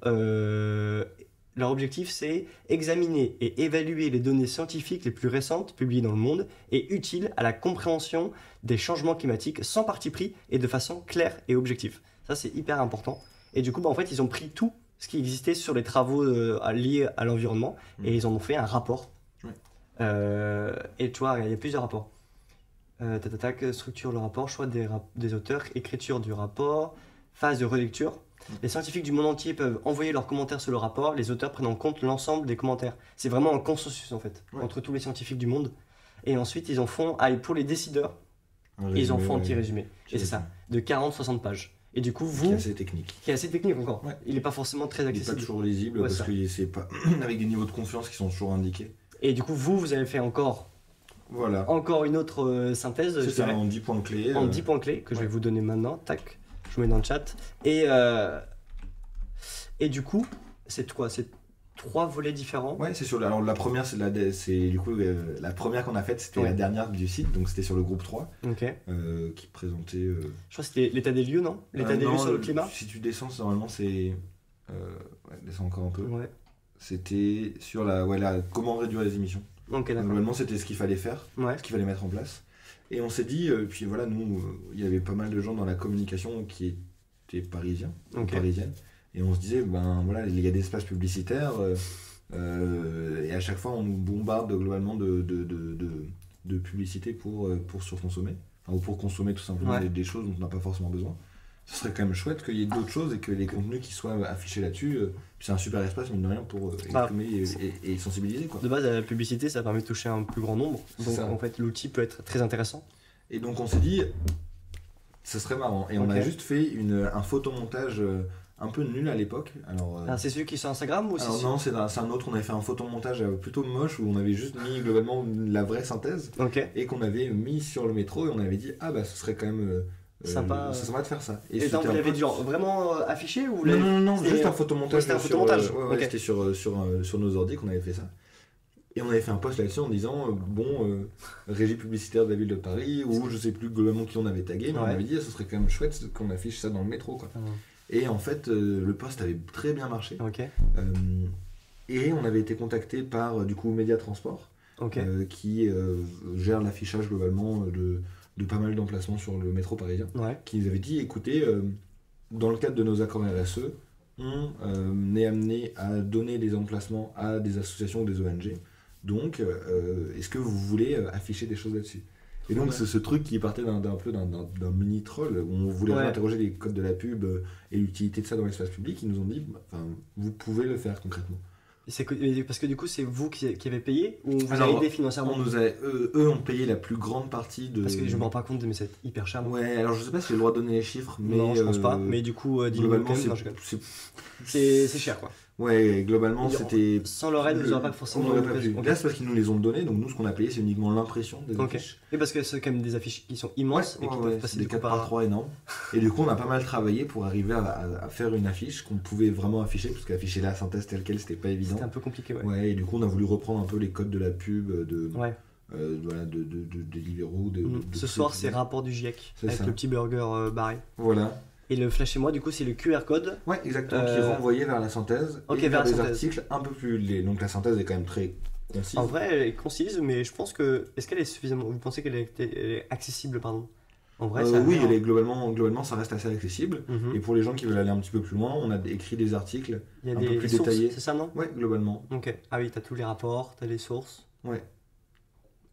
leur objectif, c'est examiner et évaluer les données scientifiques les plus récentes publiées dans le monde et utiles à la compréhension des changements climatiques sans parti pris et de façon claire et objective. Ça, c'est hyper important. Et du coup, en fait, ils ont pris tout ce qui existait sur les travaux liés à l'environnement et ils en ont fait un rapport. Et tu vois, il y a plusieurs rapports. Structure le rapport, choix des auteurs, écriture du rapport, phase de relecture. Les scientifiques du monde entier peuvent envoyer leurs commentaires sur le rapport, les auteurs prennent en compte l'ensemble des commentaires. C'est vraiment un consensus en fait, entre tous les scientifiques du monde. Et ensuite, ils en font, pour les décideurs, ils en font un petit résumé. Et c'est ça, de 40-60 pages. Et du coup, vous... Qui est assez technique. Qui est assez technique encore. Il n'est pas forcément très accessible. Il n'est pas toujours lisible parce que c'est pas avec des niveaux de confiance qui sont toujours indiqués. Et du coup, vous avez fait encore une autre synthèse. C'est ça, en 10 points clés. En 10 points clés que je vais vous donner maintenant. Tac. Je vous mets dans le chat. Et du coup, c'est quoi? C'est 3 volets différents. Ouais, c'est sûr. Alors la première, la première qu'on a faite, c'était la dernière du site, donc c'était sur le groupe 3, qui présentait. Je crois que c'était l'état des lieux, non? L'état des lieux sur le climat. Si tu descends, normalement c'est. Descends encore un peu. Ouais. C'était sur comment réduire les émissions. Normalement, c'était ce qu'il fallait faire, ce qu'il fallait mettre en place. Et on s'est dit, puis voilà, nous, il y avait pas mal de gens dans la communication qui étaient parisiens, parisiennes. Et on se disait, il y a des espaces publicitaires, et à chaque fois, on nous bombarde globalement de publicité pour surconsommer, ou pour consommer tout simplement des choses dont on n'a pas forcément besoin. Ce serait quand même chouette qu'il y ait d'autres choses et que les contenus qui soient affichés là-dessus, c'est un super espace, mine de rien, pour exprimer et sensibiliser. Quoi. De base, la publicité, ça permet de toucher un plus grand nombre. Donc en fait, l'outil peut être très intéressant. Et donc on s'est dit, ce serait marrant. Et on a juste fait un photomontage un peu nul à l'époque. Alors, c'est celui qui est sur Instagram ou c'est non, c'est un autre. On avait fait un photomontage plutôt moche où on avait juste mis globalement la vraie synthèse et qu'on avait mis sur le métro et on avait dit ce serait quand même sympa de faire ça. Et donc vous l'avez vraiment affiché ou non, juste un photomontage. C'était un photomontage. C'était sur nos ordi qu'on avait fait ça. Et on avait fait un post là-dessus en disant régie publicitaire de la ville de Paris, ou je sais plus globalement qui on avait tagué, mais on avait dit ce serait quand même chouette qu'on affiche ça dans le métro, quoi. Et en fait le post avait très bien marché. Et on avait été contacté par du coup Média Transport, qui gère l'affichage globalement de pas mal d'emplacements sur le métro parisien, qui nous avait dit écoutez, dans le cadre de nos accords RSE, on est amené à donner des emplacements à des associations ou des ONG. Donc, est-ce que vous voulez afficher des choses là-dessus? Et donc, c'est ce truc qui partait d'un mini troll, où on voulait interroger les codes de la pub et l'utilité de ça dans l'espace public. Ils nous ont dit, vous pouvez le faire concrètement. Parce que du coup, c'est vous qui avez payé ou on vous a Alors, aidé financièrement? Eux ont payé la plus grande partie de. Parce que je me rends pas compte, mais c'est hyper cher. Moi. Ouais, alors je sais pas si j'ai le droit de donner les chiffres, mais. Non, je pense pas. Mais du coup, dis-nous globalement, quand même. Non, je rigole. C'est cher quoi. Ouais, globalement, c'était. Sans leur aide, vous n'aurez pas forcément. On n'aurait pas pu. Là, c'est parce qu'ils nous les ont donnés, donc nous, ce qu'on a payé, c'est uniquement l'impression des affiches. Et parce que c'est quand même des affiches qui sont immenses et qui peuvent passer des 4x3 énormes. Et du coup, on a pas mal travaillé pour arriver à faire une affiche qu'on pouvait vraiment afficher, parce qu'afficher la synthèse telle quelle, c'était pas évident. C'était un peu compliqué, ouais. Ouais, et du coup, on a voulu reprendre un peu les codes de la pub, Ouais. Voilà, de Deliveroo. Ce soir, c'est rapport du GIEC, avec le petit burger barré. Voilà. Et le flash chez moi, du coup, c'est le QR code. Ouais, exactement, qui est renvoyé vers la synthèse. Ok, et vers des la synthèse. articles un peu plus. Donc la synthèse est quand même très concise. En vrai, elle est concise, mais je pense que. Est-ce qu'elle est suffisamment. Vous pensez qu'elle est accessible, pardon? En vrai, ça oui, elle est globalement, ça reste assez accessible. Mhm. Et pour les gens qui veulent aller un petit peu plus loin, on a écrit des articles Il y a un des peu plus sources, détaillés. c'est ça, non? Ouais, globalement. Ok. Ah oui, t'as tous les rapports, t'as les sources. Ouais.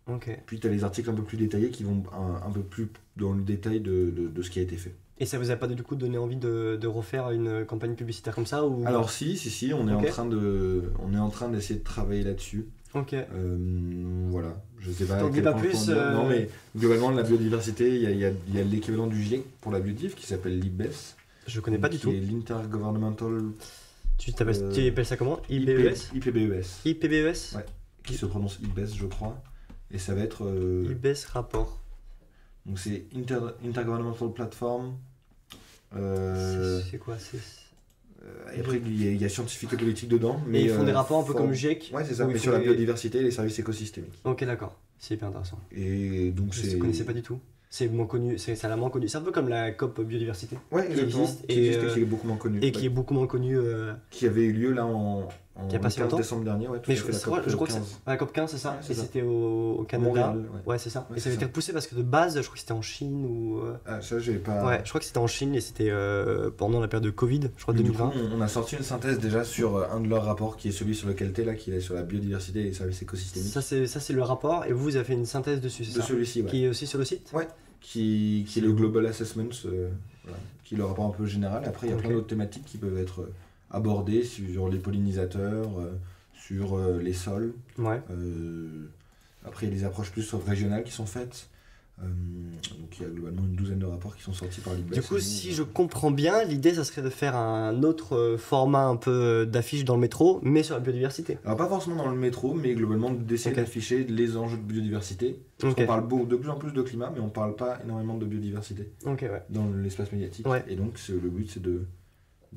Ok. Puis t'as les articles un peu plus détaillés qui vont un peu plus dans le détail de ce qui a été fait. Et ça vous a pas du coup donné envie de refaire une campagne publicitaire comme ça ou... Alors si, on est en train d'essayer de travailler là-dessus. Ok. Voilà, je sais pas. T'en dis pas plus. Non, mais globalement, la biodiversité, il y a l'équivalent du GIEC pour la biodiv qui s'appelle l'IBES. Je connais pas du tout. Qui est l'Intergovernmental. Tu appelles ça comment? IPBES? IPBES. IPBES? Ouais. Qui se prononce IBES, je crois. Et ça va être. IBES rapport. Donc c'est Intergovernmental Platform. C'est quoi? Et après, il y a scientifique et politique dedans. Mais et ils font des rapports un peu comme le GIEC. Ouais, c'est ça, mais sur la biodiversité et les services écosystémiques. Ok, d'accord. C'est hyper intéressant. Et donc je ne connaissais pas du tout. C'est moins connu, ça l'a moins connu. C'est un peu comme la COP biodiversité. Ouais, qui existe et qui est beaucoup moins connu. Et qui est beaucoup moins connu. Qui avait eu lieu là en il y a pas si longtemps. Décembre dernier. Ouais, mais je crois que c'est la COP 15, c'est ça. Ouais, c'est et ça. c'était au Canada. Montréal, ouais, c'est ça. Ouais, et ça avait été repoussé parce que de base, je crois que c'était en Chine ou. Ah, ça, j'ai pas. Ouais, je crois que c'était en Chine et c'était pendant la période de Covid, je crois 2020. Du coup, on a sorti une synthèse déjà sur un de leurs rapports qui est celui sur lequel tu es là, qui est sur la biodiversité et les services écosystémiques. Ça, c'est le rapport et vous avez fait une synthèse dessus, c'est ça? De celui-ci, ouais. Qui est aussi sur le site? Ouais. Qui est le Global Assessment, voilà, qui est le rapport un peu général. Après, il y a plein d'autres thématiques qui peuvent être abordées sur les pollinisateurs, sur les sols. Ouais. Après, il y a des approches plus régionales qui sont faites. Donc, il y a globalement une douzaine de rapports qui sont sortis par l'IBES. Du coup, si je comprends bien, l'idée, ça serait de faire un autre format un peu d'affiche dans le métro, mais sur la biodiversité. Alors, pas forcément dans le métro, mais globalement d'essayer d'afficher les enjeux de biodiversité. Parce qu'on parle de plus en plus de climat, mais on parle pas énormément de biodiversité dans l'espace médiatique. Ouais. Et donc, le but, c'est de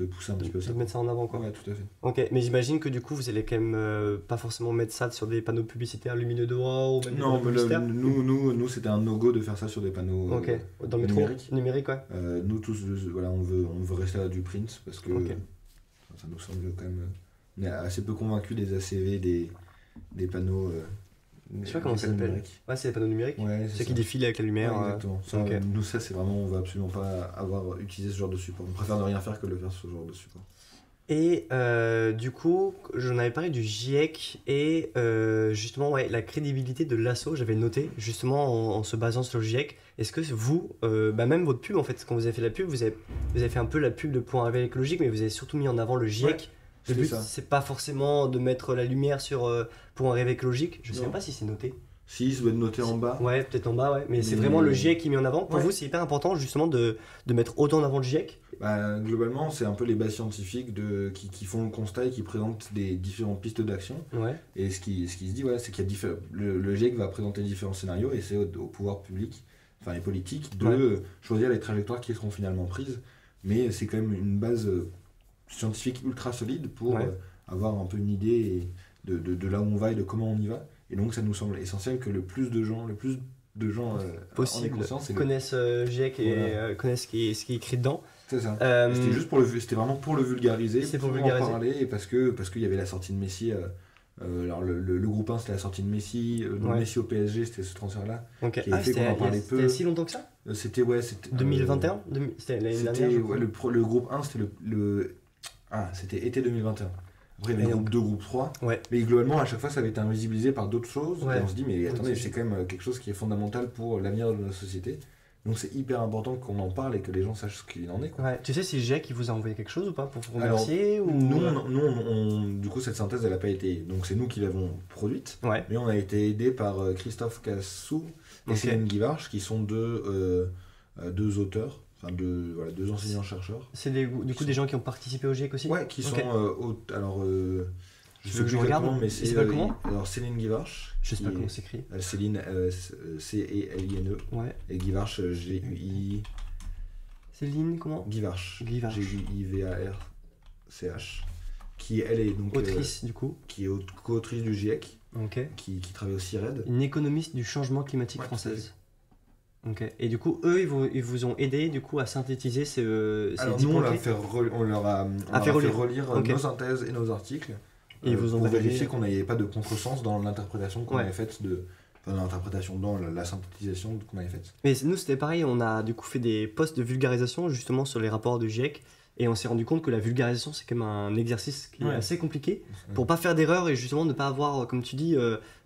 pousser un petit peu ça. De mettre ça en avant, quoi. Ouais, tout à fait. Ok, mais j'imagine que du coup, vous allez quand même pas forcément mettre ça sur des panneaux publicitaires lumineux dehors ou même des panneaux publicitaires. Nous, c'était un no-go de faire ça sur des panneaux dans le métro numérique, ouais. Nous tous, voilà, on veut rester à du print parce que ça nous semble quand même. On est assez peu convaincus des ACV, des panneaux. Je sais pas comment ça s'appelle. Ouais, c'est les panneaux numériques. Ouais, ceux qui défilent avec la lumière. Ouais, exactement. Ça, nous, ça, c'est vraiment, on veut absolument pas avoir utilisé ce genre de support. On préfère ne rien faire que de faire ce genre de support. Et du coup, j'en avais parlé du GIEC et justement, la crédibilité de l'asso, j'avais noté justement en se basant sur le GIEC. Est-ce que vous, même votre pub en fait, quand vous avez fait la pub, vous avez fait un peu la pub de Pour un réveil écologique, mais vous avez surtout mis en avant le GIEC. Ouais. Le but, c'est pas forcément de mettre la lumière sur Pour un rêve écologique. Je sais même pas si c'est noté. Si, ça doit être noté en bas. Ouais, peut-être en bas, ouais. Mais c'est vraiment le GIEC qui est mis en avant. Pour vous, c'est hyper important justement de mettre autant en avant le GIEC. Globalement, c'est un peu les bases scientifiques qui font le constat et qui présentent des différentes pistes d'action. Ouais. Et ce qui se dit, c'est qu'il y a le GIEC va présenter différents scénarios et c'est au pouvoir public, enfin les politiques, de choisir les trajectoires qui seront finalement prises. Mais c'est quand même une base scientifique ultra solide pour avoir un peu une idée de là où on va et de comment on y va. Et donc ça nous semble essentiel que le plus de gens possible connaissent GIEC et connaissent ce qui est écrit dedans. C'est ça. C'était vraiment pour le vulgariser, pour en parler, et parce qu'il y avait la sortie de Messi. Alors le groupe 1 c'était la sortie de Messi, Messi au PSG c'était ce transfert-là. Okay. Qui a fait qu'on en parlait peu. C'était si longtemps que ça? C'était 2021 C'était l'année dernière, je crois. Le groupe 1 c'était c'était été 2021. Après, il y avait groupe 2, groupe 3. Ouais. Mais globalement, à chaque fois, ça avait été invisibilisé par d'autres choses. Ouais. Et on se dit, mais attendez, c'est quand même quelque chose qui est fondamental pour l'avenir de la société. Donc c'est hyper important qu'on en parle et que les gens sachent ce qu'il en est, quoi. Ouais. Tu sais si Jack il vous a envoyé quelque chose ou pas pour vous remercier Alors, ou... du coup, cette synthèse, elle n'a pas été. Donc, c'est nous qui l'avons produite, Ouais, mais on a été aidé par Christophe Cassou et ok. Céline Guivarch, qui sont deux auteurs, enfin deux enseignants-chercheurs. C'est du coup des gens qui ont participé au GIEC aussi? Ouais, qui Ok. sont. Alors, je Tu sais veux que plus je regarde exactement, mais Il c'est. s'appelle comment Alors, Céline Guivarch. Je sais pas qui comment est- c'est écrit. Céline, Celine, Ouais. et Guivarch, Gui. Céline, comment? Guivarch. Guivarch. Givarch. Qui, elle, est donc. Autrice du coup. Qui est co-autrice du GIEC. Ok. Qui travaille au CIRED. Une économiste du changement climatique Ouais, française. Ok. Et du coup, eux, ils vous ont aidé du coup à synthétiser ces Alors 10 nous, on points leur a clés. fait, on leur a Ah, fait fait relire. relire Ok. nos synthèses et nos articles Et ils vous ont pour validé. vérifier qu'on n'avait pas de contresens dans l'interprétation qu'on Ouais. avait faite dans l'interprétation, dans la synthétisation qu'on avait faite. Mais nous, c'était pareil, on a du coup fait des posts de vulgarisation justement sur les rapports du GIEC et on s'est rendu compte que la vulgarisation, c'est quand même un exercice qui est Ouais. assez compliqué pour pas faire d'erreur et justement ne pas avoir, comme tu dis,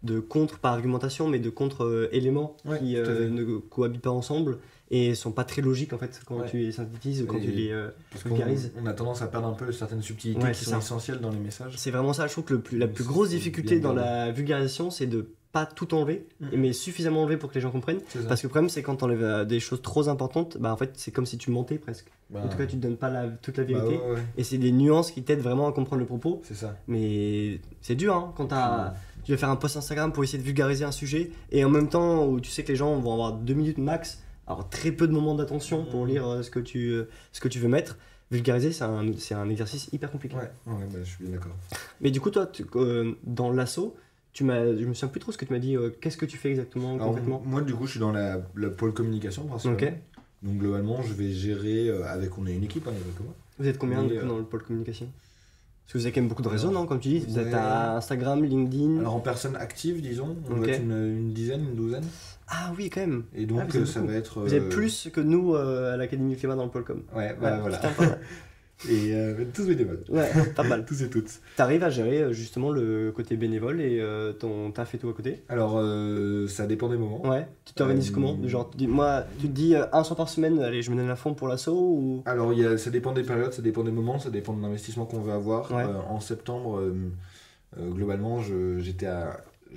de contre, pas argumentation, mais de contre-éléments Ouais, qui tout à fait. ne cohabitent pas ensemble et sont pas très logiques en fait quand Ouais. tu les synthétises ou quand Et tu les Parce qu'on vulgarises. on a tendance à perdre un peu certaines subtilités Ouais, qui c'est sont ça. essentielles dans les messages. C'est vraiment ça, je trouve que la plus C'est- grosse c'est difficulté bien dans gardé. la vulgarisation, c'est de pas tout enlever, Mm. mais suffisamment enlever pour que les gens comprennent. C'est ça. Parce que le problème, c'est quand tu enlèves des choses trop importantes, bah en fait, c'est comme si tu mentais presque. Bah, En tout cas, tu te donnes pas toute la bah vérité. ouais, ouais, Et c'est des nuances qui t'aident vraiment à comprendre le propos. c'est ça. Mais c'est dur, hein, quand tu vas faire un post Instagram pour essayer de vulgariser un sujet, et en même temps où tu sais que les gens vont avoir 2 minutes max, alors très peu de moments d'attention pour lire ce que tu veux mettre. Vulgariser, c'est un exercice hyper compliqué. Ouais, bah, je suis bien d'accord. Mais du coup, toi, dans l'assaut, je me souviens plus trop ce que tu m'as dit. Qu'est-ce que tu fais exactement, Alors, concrètement? moi, du coup, je suis dans la pôle communication principalement. Ok. Donc, globalement, je vais gérer on est une équipe, hein, il y a que moi. Vous êtes combien Mais, du coup, dans le pôle communication? Parce que vous avez quand même beaucoup de réseaux, Alors, non? Comme tu dis, vous êtes ouais. à Instagram, LinkedIn. Alors en personnes actives, disons, on Ok. doit être une dizaine, une douzaine. Ah oui, quand même. Et donc Ah, vous êtes ça beaucoup. va être... Vous êtes plus que nous à l'Académie du climat dans le pôle com. Ouais, bah, voilà. putain, pas mal. Et tous bénévoles. Ouais, pas mal. Tous et toutes. T'arrives à gérer justement le côté bénévole et ton taf et tout à côté? Alors ça dépend des moments. Ouais. Tu t'organises comment? Genre, moi, tu te dis un soir par semaine, allez, je me donne à fond pour l'assaut ou... Alors ça dépend des périodes, ça dépend des moments, ça dépend de l'investissement qu'on veut avoir. Ouais. En septembre, globalement, je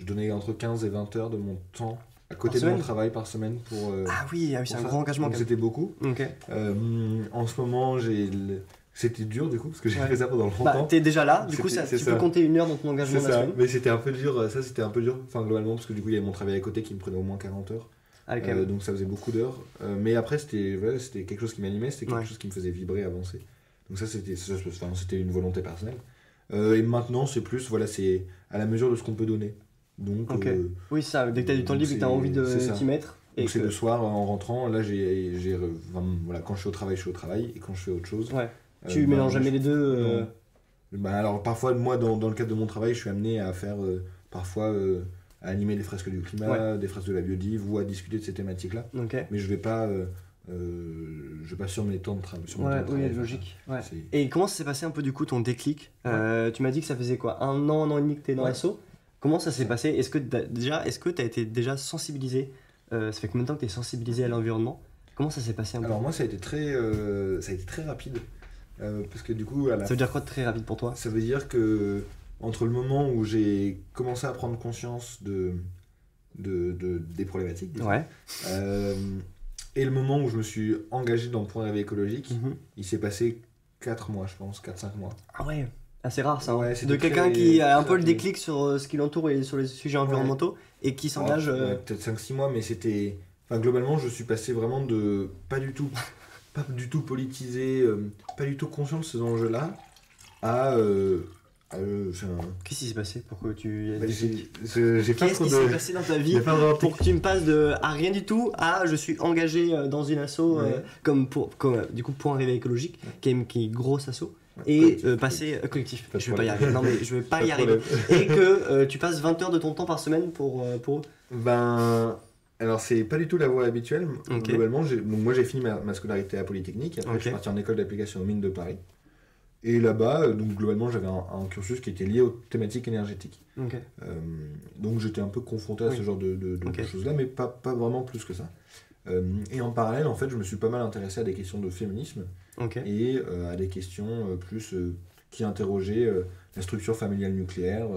donnais entre 15 et 20 heures de mon temps à côté de mon semaine travail par semaine pour... Ah oui, c'est pour un ça. grand engagement Donc quand même. c'était beaucoup. Ok. En ce moment, c'était dur du coup, parce que j'ai Ouais. fait ça pendant longtemps. Bah, t'es déjà là, du coup, C'est tu ça. peux compter 1 heure dans ton engagement C'est de la ça, semaine. mais c'était un peu dur, ça c'était un peu dur, enfin globalement, parce que du coup il y avait mon travail à côté qui me prenait au moins 40 heures, Ah, quand même. donc ça faisait beaucoup d'heures, mais après c'était quelque chose qui m'animait, c'était quelque Ouais. chose qui me faisait vibrer, avancer, donc c'était une volonté personnelle, et maintenant c'est plus, c'est à la mesure de ce qu'on peut donner, donc Ok. Oui, c'est ça, dès que t'as du temps libre et que t'as envie de c'est ça. t'y mettre. Et donc c'est que- le soir en rentrant, là voilà, quand je suis au travail, je suis au travail, et quand je fais autre chose... Ouais. Tu mélanges jamais les deux. Non. Bah, alors parfois moi dans le cadre de mon travail je suis amené à faire parfois à animer des fresques du climat, des fresques de la biodive ou à discuter de ces thématiques là, Ok. mais je vais pas sur mes temps de travail. Ouais, oui, logique. Ouais. C'est- Et comment ça s'est passé un peu du coup ton déclic? Tu m'as dit que ça faisait quoi, un an et demi que t'es dans Ouais. l'assaut. Comment ça s'est passé? Est-ce que t'as été déjà sensibilisé? Ça fait combien de temps que t'es sensibilisé à l'environnement? Comment ça s'est passé un peu? Alors moi ça a été très rapide, parce que du coup Ça veut dire quoi de très rapide pour toi? ça veut dire que entre le moment où j'ai commencé à prendre conscience des problématiques, disons, Ouais. et le moment où je me suis engagé dans le Point Réveil écologique, Mhm. il s'est passé 4 mois, je pense, 4-5 mois. Ah ouais. C'est rare ça. Hein. Ouais, De c'était quelqu'un très- qui a un très peu le rapide. déclic sur ce qui l'entoure et sur les sujets environnementaux et qui s'engage. Ouais, peut-être 5-6 mois, mais c'était... Enfin, globalement, je suis passé vraiment de pas du tout politisé, pas du tout conscient de ces enjeux-là, à... enfin, Qu'est-ce qui s'est passé pour que tu. bah, j'ai pas Qu'est-ce trop qui de... s'est passé dans ta vie y a pas vraiment de- pour que tu me passes de à rien du tout à je suis engagé dans une asso Ouais. comme du coup pour un réveil écologique qui est grosse asso Ouais, et collectif. passer collectif. Pas de Je vais pas y problème. arriver. Non mais je vais pas Pas y de arriver. problème. Et que tu passes 20 heures de ton temps par semaine pour eux. Ben... Alors, c'est pas du tout la voie habituelle. Ok. Globalement, donc moi, j'ai fini ma scolarité à Polytechnique. Après, Ok. je suis parti en école d'application aux mines de Paris. Et là-bas, donc globalement, j'avais un cursus qui était lié aux thématiques énergétiques. Ok. Donc j'étais un peu confronté à Oui. ce genre de Ok. choses-là, mais pas vraiment plus que ça. Et en parallèle, en fait, je me suis pas mal intéressé à des questions de féminisme Ok. et à des questions plus qui interrogeaient la structure familiale nucléaire,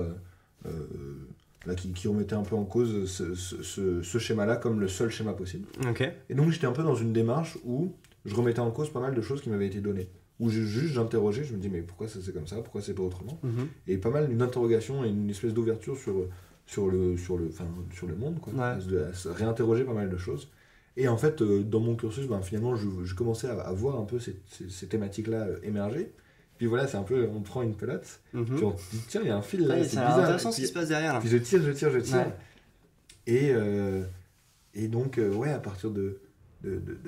là, qui remettaient un peu en cause ce schéma-là comme le seul schéma possible. Ok. Et donc j'étais un peu dans une démarche où je remettais en cause pas mal de choses qui m'avaient été données. Où j'interrogeais, je me dis mais pourquoi ça c'est comme ça, pourquoi c'est pas autrement. Mhm. Et pas mal une interrogation et une espèce d'ouverture sur le monde, quoi. Ouais. À se réinterroger pas mal de choses. Et en fait, dans mon cursus, ben, finalement, je commençais à voir un peu ces thématiques-là émerger. Puis voilà, c'est un peu, on prend une pelote, Mhm. puis on se dit, tiens, il y a un fil là, Ouais, c'est ça a l'air bizarre. intéressant Et ce qui puis, se passe derrière là. puis je tire. Ouais. Et donc, ouais, à partir de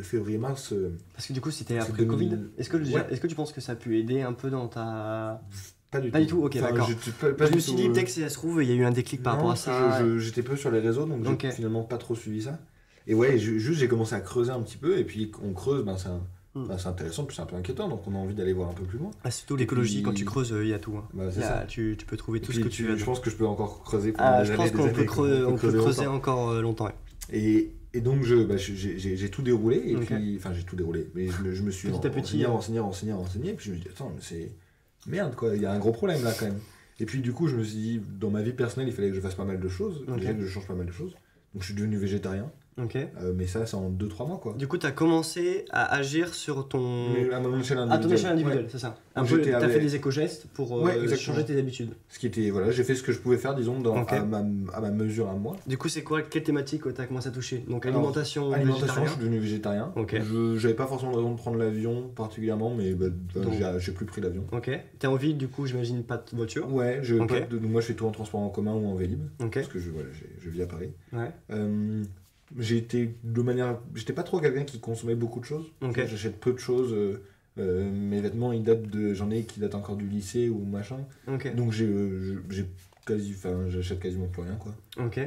février-mars, Parce que du coup, c'était C'est après le 2000. Covid. Ouais. Est-ce que tu penses que ça a pu aider un peu dans ta. pas du Pas du tout, ok, Enfin, d'accord. pas Je du me suis tout, dit, peut-être que si ça se trouve, il y a eu un déclic par non, rapport à parce que ça. j'étais peu sur les réseaux, donc Ok. j'ai finalement pas trop suivi ça. Et ouais, juste j'ai commencé à creuser un petit peu, et puis on creuse, ben, c'est intéressant, puis c'est un peu inquiétant, donc on a envie d'aller voir un peu plus loin. Ah, surtout l'écologie, puis- quand tu creuses, il y a tout. Hein. Bah, Il c'est y a- ça. tu peux trouver Et tout ce puis, que tu veux. je pense que je peux encore creuser pendant Ah, des je années, pense qu'on peut, on peut creuser longtemps. encore longtemps. Ouais. Et donc j'ai tout déroulé, et Ok. puis, enfin j'ai tout déroulé, mais je me suis Petit à petit, renseigné, et puis je me dis, attends, mais c'est... Merde quoi, il y a un gros problème là quand même. Et puis du coup, je me suis dit, dans ma vie personnelle, il fallait que je fasse pas mal de choses, Ok. déjà que je change pas mal de choses. Donc je suis devenu végétarien, Ok. mais ça c'est en 2-3 mois quoi. Du coup, tu as commencé à agir sur ton. Mais à mon échelle À ton individuelle. échelle individuelle, Ouais. c'est ça. Un Donc peu, j'étais t'as avec- fait des éco-gestes pour Ouais, exactement. changer tes habitudes. Ce qui était, voilà, j'ai fait ce que je pouvais faire, disons, Ok. à ma mesure à moi. Du coup, c'est quoi, quelle thématique tu as commencé à toucher? Donc, Alors, alimentation, Alimentation, je végétarien. suis devenu végétarien. Ok. J'avais pas forcément de raison de prendre l'avion particulièrement, mais Donc- j'ai plus pris l'avion. Ok. T'es en ville, du coup, j'imagine pas de voiture. Ouais, Ok. moi je fais tout en transport en commun ou en Vélib, Ok. parce que je vis à Paris. Ouais. J'étais pas trop quelqu'un qui consommait beaucoup de choses. Ok. J'achète peu de choses. Mes vêtements, j'en ai qui datent encore du lycée ou machin. Ok. Donc j'achète quasiment plus rien quoi. Ok.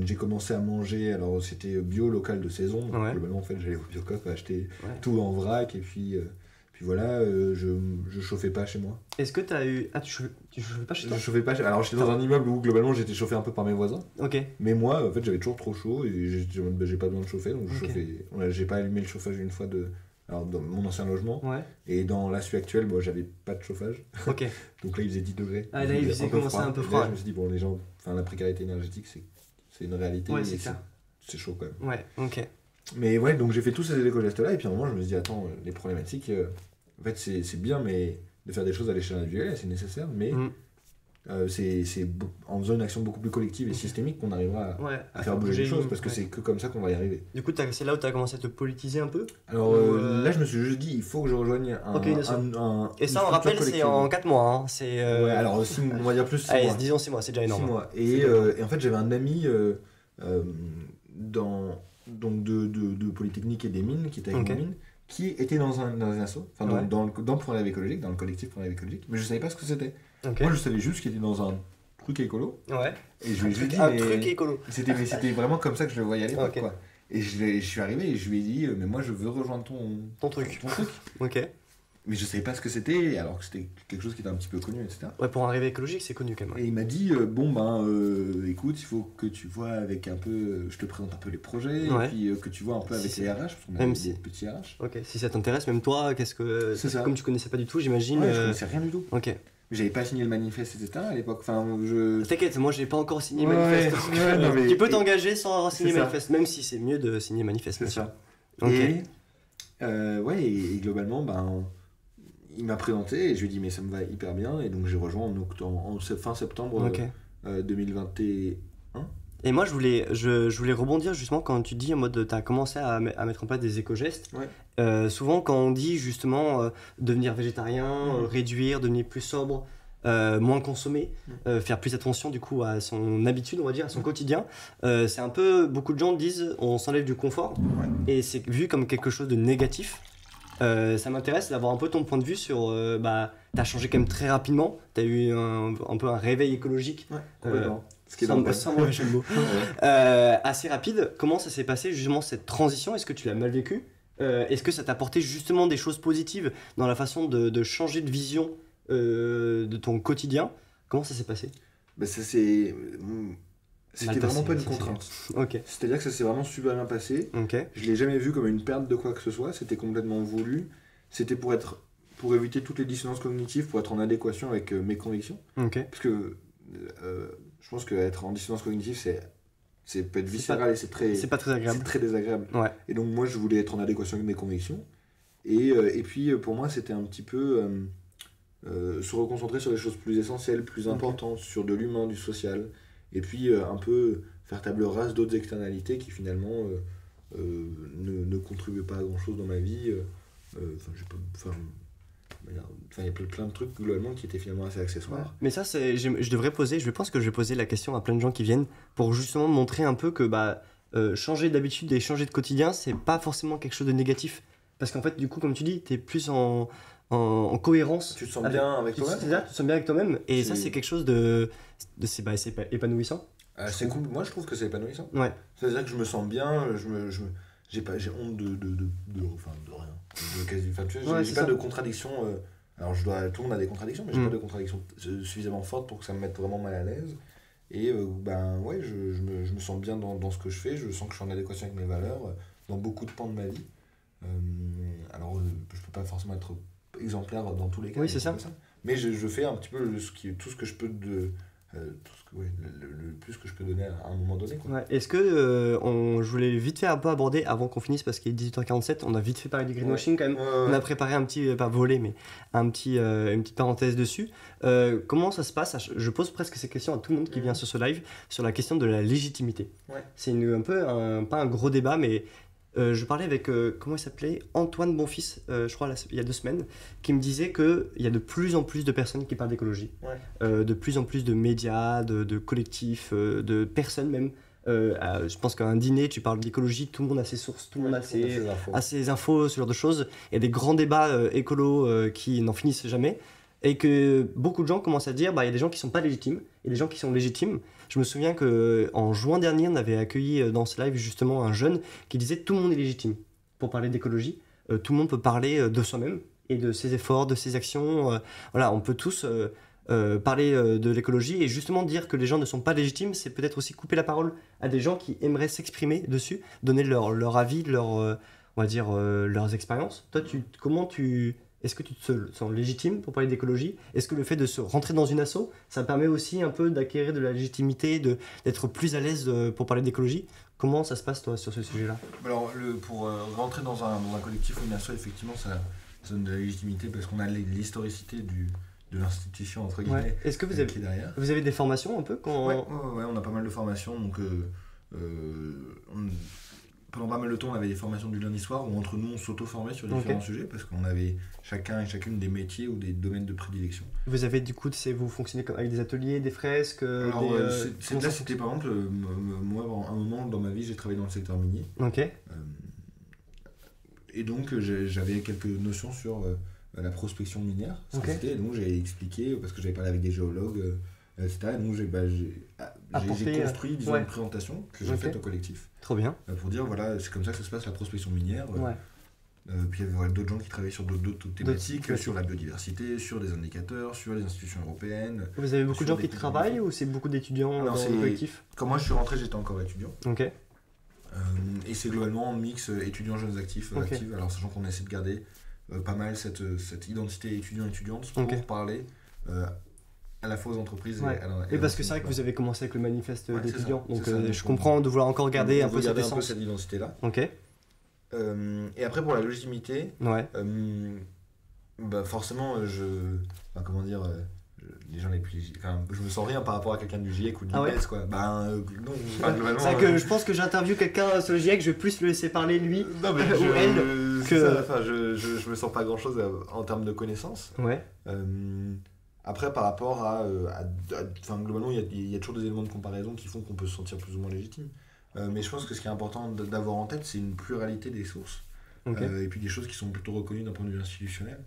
J'ai commencé à manger, alors c'était bio, local, de saison. Donc, Ouais. globalement, en fait, j'allais au Biocoop acheter Ouais. tout en vrac, et puis voilà, je chauffais pas chez moi. Est-ce que t'as eu. Ah, tu chauffais pas chez toi? Je chauffais pas alors j'étais dans un immeuble où globalement j'étais chauffé un peu par mes voisins, Ok. mais moi, en fait, j'avais toujours trop chaud, et j'ai pas besoin de chauffer, donc Ok. j'ai pas allumé le chauffage une fois alors, dans mon ancien logement, Ouais. et dans la suite actuelle, moi, j'avais pas de chauffage, Ok. donc là, il faisait 10 degrés. Ah, là, il faisait commencer un peu Et là, froid. je me suis dit, bon, les gens, enfin, la précarité énergétique, c'est une réalité, Ouais, et c'est clair. c'est chaud quand même. Ouais. Ok. Mais ouais, donc j'ai fait tous ces éco-gestes-là, et puis à un moment, je me suis dit, attends, les problématiques, en fait, c'est bien, mais de faire des choses à l'échelle individuelle, c'est nécessaire, mais Mm. en faisant une action beaucoup plus collective et Ok. systémique qu'on arrivera Ouais. à faire bouger les choses, parce que ouais. c'est que comme ça qu'on va y arriver. Du coup, c'est là où t'as commencé à te politiser un peu? Alors Ou, là, je me suis juste dit, il faut que je rejoigne Ok, bien sûr. Et ça, on rappelle, c'est en 4 mois. Hein. C'est. Ouais, alors on va dire plus 6 Allez, mois. disons 6 mois, c'est déjà 6 énorme. mois. C'est Et, énorme. et en fait, j'avais un ami donc de Polytechnique et des mines, qui était avec Ok. nos mines, qui était dans un asso, enfin Ouais. dans le Pour la Rêve écologique, dans le collectif Pour la Rêve écologique, mais je savais pas ce que c'était. Ok. Moi, je savais juste qu'il était dans un truc écolo, Ouais. et je lui ai juste dit, Un mais truc écolo. c'était vraiment comme ça que je le voyais à l'époque, Ok. quoi. Et je suis arrivé et je lui ai dit, mais moi, je veux rejoindre Ton truc. ton truc. Ok. Mais je savais pas ce que c'était, alors que c'était quelque chose qui était un petit peu connu, etc. Ouais, pour un rêve écologique, c'est connu quand même. Et il m'a dit, écoute, il faut que tu vois avec un peu, je te présente un peu les projets, Ouais. et puis que tu vois un peu avec Si les RH, parce qu'on Même a si- des petits RH. Ok, si ça t'intéresse, même toi, qu'est-ce que. C'est ça. Comme tu connaissais pas du tout, j'imagine. Ouais, je connaissais rien du tout. Ok. J'avais pas signé le manifeste, etc. à l'époque. Enfin, T'inquiète, moi j'ai pas encore signé Ouais, manifeste. donc, ouais, non, mais- tu peux t'engager sans avoir signé C'est ça. manifeste, même si c'est mieux de signer manifeste. C'est bien sûr. ça. Ok. Et globalement, il m'a présenté et je lui ai dit, mais ça me va hyper bien. Et donc j'ai rejoint fin septembre Ok. 2021. Et moi, je voulais rebondir justement quand tu dis en mode, tu as commencé à mettre en place des éco-gestes. Ouais. Souvent, quand on dit justement devenir végétarien, réduire, devenir plus sobre, moins consommer, faire plus attention du coup à son habitude, on va dire, à son quotidien, c'est un peu, beaucoup de gens disent, on s'enlève du confort, Ouais. et c'est vu comme quelque chose de négatif. Ça m'intéresse d'avoir un peu ton point de vue sur, t'as changé quand même très rapidement, t'as eu un peu un réveil écologique. Ouais, complètement. Ce qui est Sans, normal. sans mauvais jeu de mots. Ouais. Assez rapide, comment ça s'est passé justement cette transition? Est-ce que tu l'as mal vécu? Est-ce que ça t'a apporté justement des choses positives dans la façon de changer de vision de ton quotidien? Comment ça s'est passé? Ça c'est C'était vraiment pas une contrainte. Ok. C'est-à-dire que ça s'est vraiment super bien passé. Ok. Je l'ai jamais vu comme une perte de quoi que ce soit. C'était complètement voulu. C'était pour éviter toutes les dissonances cognitives, pour être en adéquation avec mes convictions. Ok. Parce que je pense qu'être en dissonance cognitive, c'est peut être viscéral et c'est pas très agréable. C'est très désagréable. Ouais. Et donc moi, je voulais être en adéquation avec mes convictions. Et puis pour moi, c'était un petit peu se reconcentrer sur des choses plus essentielles, plus importantes, sur de l'humain, du social. Et puis un peu faire table rase d'autres externalités qui finalement ne contribuaient pas à grand chose dans ma vie. Il y a plein de trucs globalement qui étaient finalement assez accessoires. Ouais. Mais ça, je pense que je vais poser la question à plein de gens qui viennent pour justement montrer un peu que changer d'habitude et changer de quotidien, c'est pas forcément quelque chose de négatif. Parce qu'en fait, du coup, comme tu dis, t'es plus en cohérence. Tu te sens bien avec toi-même. C'est ça, tu te sens bien avec toi-même. Et ça, c'est quelque chose c'est épanouissant. C'est cool. Moi, je trouve que c'est épanouissant. Ouais. C'est-à-dire que je me sens bien, j'ai honte de rien. J'ai pas de contradiction. Alors, tout le monde a des contradictions, mais j'ai pas de contradiction suffisamment forte pour que ça me mette vraiment mal à l'aise. Et je me sens bien dans ce que je fais. Je sens que je suis en adéquation avec mes valeurs dans beaucoup de pans de ma vie. Alors, je peux pas forcément être exemplaire dans tous les cas. Oui, c'est ça. Mais je fais un petit peu tout ce que je peux le plus que je peux donner à un moment donné, quoi. Ouais. Est-ce que je voulais vite fait un peu aborder avant qu'on finisse parce qu'il est 18h47, on a vite fait parler du greenwashing quand même. On a préparé un petit, pas volé, mais une petite parenthèse dessus. Comment ça se passe? Je pose presque ces questions à tout le monde qui vient sur ce live sur la question de la légitimité. Ouais. C'est pas un gros débat, mais je parlais avec, comment il s'appelait, Antoine Bonfils, je crois, il y a 2 semaines, qui me disait qu'il y a de plus en plus de personnes qui parlent d'écologie. Ouais. De plus en plus de médias, de collectifs, de personnes même. Je pense qu'à un dîner, tu parles d'écologie, tout le monde a ses sources, tout le monde a ses infos, ce genre de choses. Il y a des grands débats écolos qui n'en finissent jamais. Et que beaucoup de gens commencent à dire, il y a des gens qui ne sont pas légitimes et des gens qui sont légitimes. Je me souviens qu'en juin dernier, on avait accueilli dans ce live justement un jeune qui disait tout le monde est légitime pour parler d'écologie. Tout le monde peut parler de soi-même et de ses efforts, de ses actions. On peut tous parler de l'écologie et justement dire que les gens ne sont pas légitimes, c'est peut-être aussi couper la parole à des gens qui aimeraient s'exprimer dessus, donner leur avis, leurs expériences. Toi, est-ce que tu te sens légitime pour parler d'écologie? Est-ce que le fait de se rentrer dans une asso, ça permet aussi un peu d'acquérir de la légitimité, d'être plus à l'aise pour parler d'écologie? Comment ça se passe toi sur ce sujet-là? Alors pour rentrer dans un collectif ou une asso, effectivement, ça donne de la légitimité parce qu'on a l'historicité de l'institution entre guillemets. Ouais. Est-ce que vous avez des formations un peu Ouais, on a pas mal de formations. Donc pendant pas mal de temps, on avait des formations du lundi soir où entre nous on s'auto-formait sur différents sujets parce qu'on avait chacun et chacune des métiers ou des domaines de prédilection. Vous avez du coup, vous fonctionnez avec des ateliers, des fresques? Alors c'était par exemple, moi à un moment dans ma vie j'ai travaillé dans le secteur minier. Ok. Et donc j'avais quelques notions sur la prospection minière. Et donc j'ai expliqué, parce que j'avais parlé avec des géologues, etc. Et donc j'ai construit une présentation que j'ai faite au collectif. Trop bien. Pour dire voilà, c'est comme ça que ça se passe la prospection minière. Puis il y avait d'autres gens qui travaillaient sur d'autres thématiques, sur la biodiversité, sur des indicateurs, sur les institutions européennes. Vous avez beaucoup de gens qui travaillent ou c'est beaucoup d'étudiants dans le collectif? Quand moi je suis rentré, j'étais encore étudiant. Ok. Et c'est globalement un mix étudiants, jeunes actifs, actifs. Alors sachant qu'on essaie de garder pas mal cette identité étudiant-étudiante pour parler à la fois aux entreprises et parce que c'est vrai que vous avez commencé avec le manifeste d'étudiants, donc je comprends de vouloir encore garder un peu cette identité-là. Ok. Et après pour la légitimité, forcément les gens les plus je me sens rien par rapport à quelqu'un du GIEC ou de l'IPES quoi. Non, globalement. C'est vrai que je pense que j'interviewe quelqu'un sur le GIEC, je vais plus le laisser parler lui ou elle que je me sens pas grand chose en termes de connaissances. Ouais. Après par rapport à globalement il y a toujours des éléments de comparaison qui font qu'on peut se sentir plus ou moins légitime. Mais je pense que ce qui est important d'avoir en tête, c'est une pluralité des sources. Et puis des choses qui sont plutôt reconnues d'un point de vue institutionnel.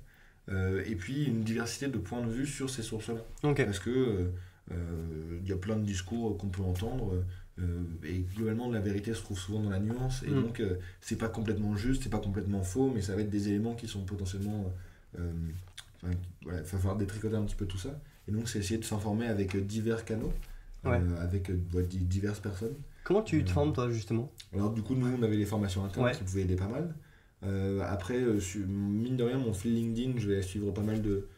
Et puis une diversité de points de vue sur ces sources-là. Parce que y a plein de discours qu'on peut entendre et globalement la vérité se trouve souvent dans la nuance et donc c'est pas complètement juste, c'est pas complètement faux, mais ça va être des éléments qui sont potentiellement il va falloir détricoter un petit peu tout ça et donc c'est essayer de s'informer avec divers canaux Ouais. avec diverses personnes. Comment tu te formes, toi, justement? Alors du coup, nous, on avait les formations internes Ouais. qui pouvaient aider pas mal. Après, mine de rien, mon fil LinkedIn, je vais suivre pas mal de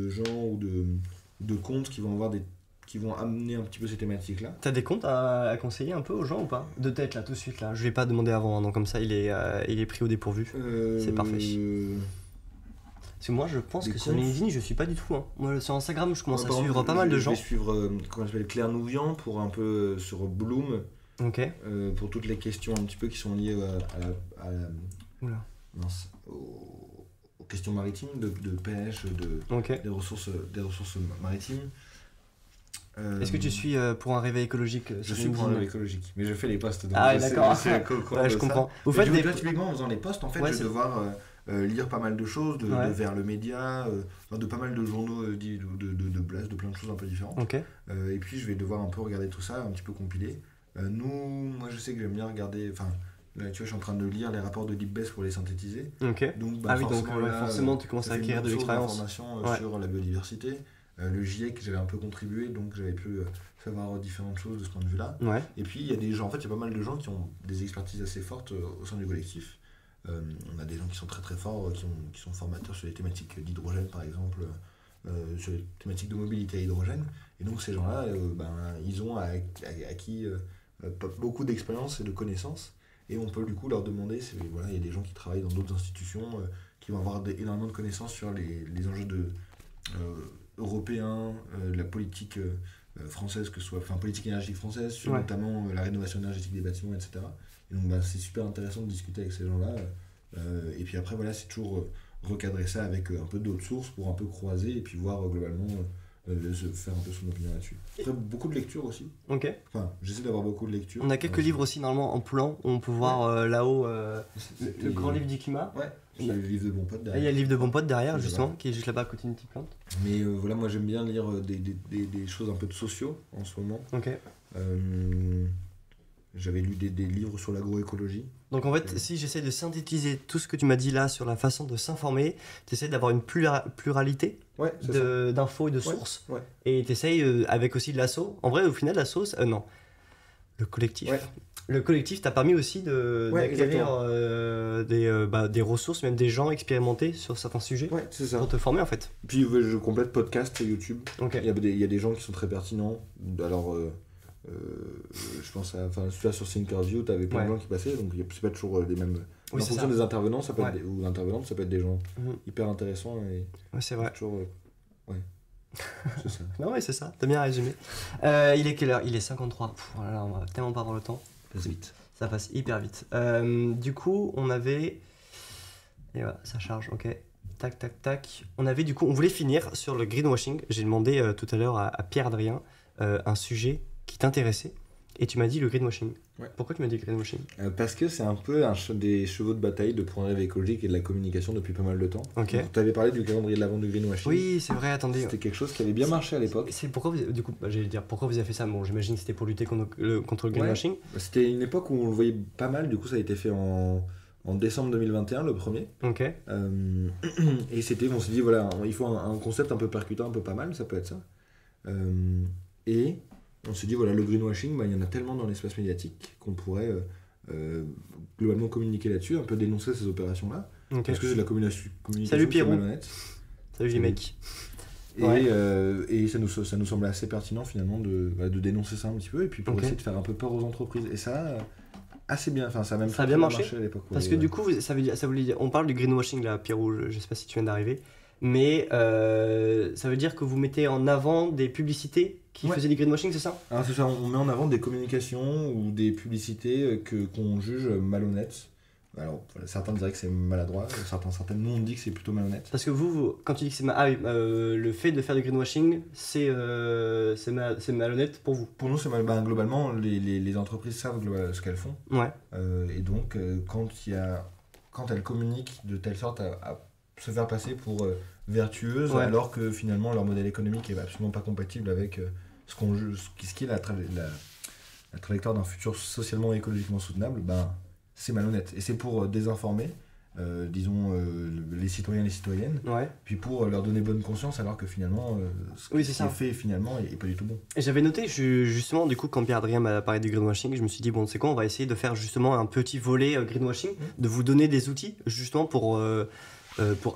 gens ou de comptes qui vont amener un petit peu ces thématiques-là. T'as des comptes à conseiller un peu aux gens ou pas? De tête, là, tout de suite, là. Je vais pas demander avant, hein, donc comme ça, il est pris au dépourvu. C'est parfait. Parce que moi, je pense Des que sur comptes. LinkedIn, je suis pas du tout. Hein. Moi, sur Instagram, je commence Par à exemple, suivre pas mal de Je gens. vais suivre comment elle s'appelle, Claire Nouvian pour un peu sur Bloom, Ok. pour toutes les questions un petit peu qui sont liées Oula. aux questions maritimes, de pêche, Ok. des ressources maritimes. Est-ce que tu suis pour un réveil écologique Je sur suis pour un LinkedIn? réveil écologique, mais je fais les posts. Donc Ah, je sais- d'accord. je sais au courant Ouais, de je ça. comprends. Vous Mais faites tu des. vois, typiquement, en faisant les posts, en fait, Ouais, je vais c'est- devoir lire pas mal de choses, Ouais. de Vers le Média, de pas mal de journaux, de Blaze, de plein de choses un peu différentes. Ok. Et puis, je vais devoir un peu regarder tout ça, un petit peu compiler. Moi, je sais que j'aime bien regarder. Enfin, là, tu vois, je suis en train de lire les rapports de Deep pour les synthétiser. Ok. Donc, Ah oui, donc forcément, là, forcément, tu commences ça à fait une acquérir de bonne source l'expérience. d'informations Ouais. sur la biodiversité. Le GIEC, j'avais un peu contribué, donc j'avais pu savoir différentes choses de ce point de vue-là. Ouais. Et puis, il y a des gens, en fait, il y a pas mal de gens qui ont des expertises assez fortes au sein du collectif. On a des gens qui sont très très forts, qui sont formateurs sur les thématiques d'hydrogène, par exemple, sur les thématiques de mobilité à hydrogène. Et donc, ces gens-là, ils ont acquis beaucoup d'expérience et de connaissances. Et on peut du coup leur demander, voilà, il y a des gens qui travaillent dans d'autres institutions, qui vont avoir énormément de connaissances sur les enjeux européens, de la politique française, politique énergétique française, sur Ouais. notamment la rénovation énergétique des bâtiments, etc. Et donc c'est super intéressant de discuter avec ces gens-là. Et puis après, voilà, c'est toujours recadrer ça avec un peu d'autres sources pour un peu croiser et puis voir globalement se faire un peu son opinion là-dessus. Après, beaucoup de lectures aussi. Ok. Enfin, j'essaie d'avoir beaucoup de lectures. On a quelques livres aussi, normalement, en plan. On peut voir là-haut le grand livre du climat. Ouais, il y a le livre de Bon Pote Et derrière. il y a le livre de Bon Pote derrière, Oui, justement, là-bas. qui est juste là-bas à côté d'une petite plante. Mais voilà, moi j'aime bien lire des choses un peu de sociaux en ce moment. Ok. J'avais lu des livres sur l'agroécologie. Donc en fait, si j'essaie de synthétiser tout ce que tu m'as dit là sur la façon de s'informer, tu essaies d'avoir une pluralité Ouais, c'est ça. d'infos et de sources. Ouais. Et tu essayes avec aussi de l'assaut. En vrai, au final, l'assaut, non. Le collectif. Ouais. Le collectif t'a permis aussi Ouais, d'acquérir exactement. des ressources, même des gens expérimentés sur certains sujets Ouais, c'est ça. pour te former en fait. Puis je complète podcast et YouTube. Ok. Il y a des gens qui sont très pertinents. Alors, je pense à. Enfin, tu vois, sur Thinkerview, tu avais plein de Ouais. gens qui passaient, donc c'est pas toujours les mêmes. Oui, En c'est fonction ça. des intervenants, ça peut Ouais. être ou intervenantes, ça peut être des gens Mhm. hyper intéressants et Ouais, c'est vrai. toujours. Ouais. C'est ça. Non, ouais, c'est ça. T'as bien résumé. Il est quelle heure? Il est 53. Pff, oh là là, on va tellement pas avoir le temps. Passe vite. Ça passe hyper vite. Du coup, on avait. Et voilà, ça charge, ok. Tac, tac, tac. On voulait finir sur le greenwashing. J'ai demandé tout à l'heure à Pierre-Adrien un sujet qui t'intéressait. Et tu m'as dit le greenwashing. Ouais. Pourquoi tu m'as dit le greenwashing? Parce que c'est un peu des chevaux de bataille de Pour un rêve écologique et de la communication depuis pas mal de temps. Ok. Tu avais parlé du calendrier de l'avant du greenwashing. Oui, c'est vrai, attendez. C'était quelque chose qui avait bien marché à l'époque. C'est pourquoi du coup, j'allais dire pourquoi vous avez fait ça. Bon, j'imagine que c'était pour lutter contre le greenwashing. C'était une époque où on le voyait pas mal, du coup ça a été fait en décembre 2021, le premier. Ok. Et on s'est dit, voilà, il faut un concept un peu percutant, un peu pas mal, ça peut être ça. Et on s'est dit, voilà, le greenwashing, il y en a tellement dans l'espace médiatique qu'on pourrait globalement communiquer là-dessus, un peu dénoncer ces opérations-là. Ok. Parce que c'est de la communication Salut qui est Pierrot. malhonnête. Salut les mecs. Et, Ouais. et ça nous semblait assez pertinent finalement de dénoncer ça un petit peu, et puis pour Ok. essayer de faire un peu peur aux entreprises. Et ça, assez bien, enfin ça a même Ça a très bien très marché à l'époque. Parce ouais, que ouais. du coup, ça voulait dire, on parle du greenwashing là, Pierrot, je sais pas si tu viens d'arriver, mais ça veut dire que vous mettez en avant des publicités qui Ouais. faisaient du greenwashing, c'est ça? Alors c'est ça, on met en avant des communications ou des publicités qu'on juge malhonnêtes. Alors voilà, certains diraient que c'est maladroit, certains nous on dit que c'est plutôt malhonnête. Parce que quand tu dis que c'est le fait de faire du greenwashing, c'est malhonnête pour vous. Pour nous, c'est mal. Ben, globalement, les entreprises savent ce qu'elles font. Ouais. Et donc, quand elles communiquent de telle sorte à se faire passer pour vertueuses, Ouais. alors que finalement leur modèle économique est absolument pas compatible avec ce qui est la trajectoire d'un futur socialement et écologiquement soutenable, ben, c'est malhonnête. Et c'est pour désinformer disons, les citoyens et les citoyennes, Ouais. puis pour leur donner bonne conscience, alors que finalement, Oui, ce c'est qui ça. est fait finalement est pas du tout bon. Et j'avais noté, justement, du coup, quand Pierre-Adrien m'a parlé du greenwashing, je me suis dit, bon, c'est quoi, on va essayer de faire justement un petit volet greenwashing, de vous donner des outils, justement, pour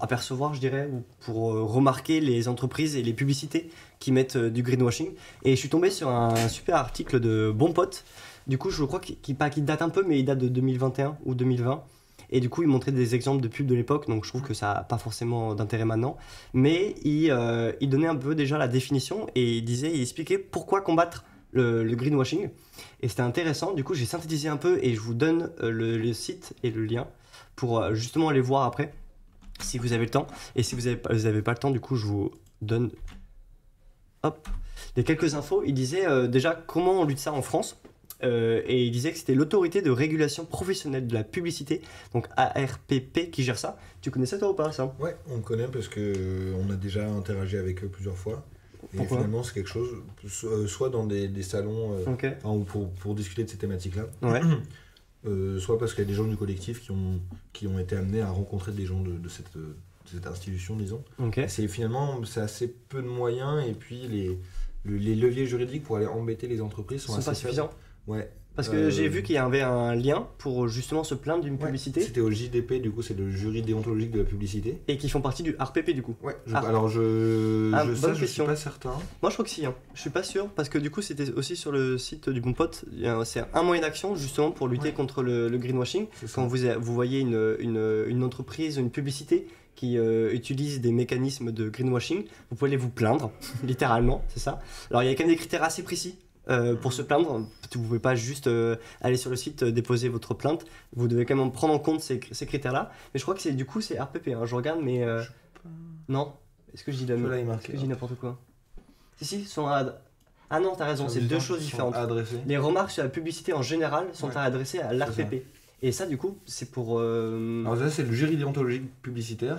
apercevoir, je dirais, ou pour remarquer les entreprises et les publicités qui mettent du greenwashing. Et je suis tombé sur un super article de Bon Pote, du coup, je crois qu'il date un peu, mais il date de 2021 ou 2020. Et du coup, il montrait des exemples de pubs de l'époque, donc je trouve que ça n'a pas forcément d'intérêt maintenant. Mais il donnait un peu déjà la définition et il expliquait pourquoi combattre le greenwashing. Et c'était intéressant, du coup j'ai synthétisé un peu et je vous donne le site et le lien pour justement aller voir après, si vous avez le temps. Et si vous avez pas le temps, du coup je vous donne hop, les quelques infos. Il disait déjà comment on lutte ça en France. Et il disait que c'était l'autorité de régulation professionnelle de la publicité, donc ARPP, qui gère ça. Tu connais ça toi ou pas ça? Ouais, on le connaît parce que on a déjà interagi avec eux plusieurs fois. Et Pourquoi? finalement, c'est quelque chose, soit dans des salons, Ok. enfin, ou pour discuter de ces thématiques-là, Ouais. soit parce qu'il y a des gens du collectif qui ont été amenés à rencontrer des gens de cette institution, disons. Ok. Et c'est assez peu de moyens, et puis les leviers juridiques pour aller embêter les entreprises Ils sont sont assez pas faibles. suffisants. Ouais. Parce que j'ai vu qu'il y avait un lien pour justement se plaindre d'une Ouais, publicité c'était au JDP, du coup, c'est le jury déontologique de la publicité. et qui font partie du RPP du coup. Ouais, Ah. alors Ah, bonne je suis question. pas certain. Moi je crois que si, hein. Je suis pas sûr parce que du coup c'était aussi sur le site du Bon Pote. C'est un moyen d'action justement pour lutter Ouais. contre le greenwashing. C'est ça. Quand vous voyez une entreprise, une publicité qui utilise des mécanismes de greenwashing, vous pouvez aller vous plaindre, littéralement, c'est ça. Alors il y a quand même des critères assez précis. Pour se plaindre, vous ne pouvez pas juste aller sur le site, déposer votre plainte. Vous devez quand même prendre en compte ces critères-là. Mais je crois que c'est RPP. Hein. Je regarde, mais non. Est-ce que je dis Là, il est est-ce marqué. que je dis n'importe quoi? Si, sont à... Ah non, t'as raison, c'est deux choses différentes. Adressées. Les remarques sur la publicité en général sont Ouais. à adresser à l'RPP. Et ça, du coup, c'est pour. Alors ça, c'est le jury déontologique publicitaire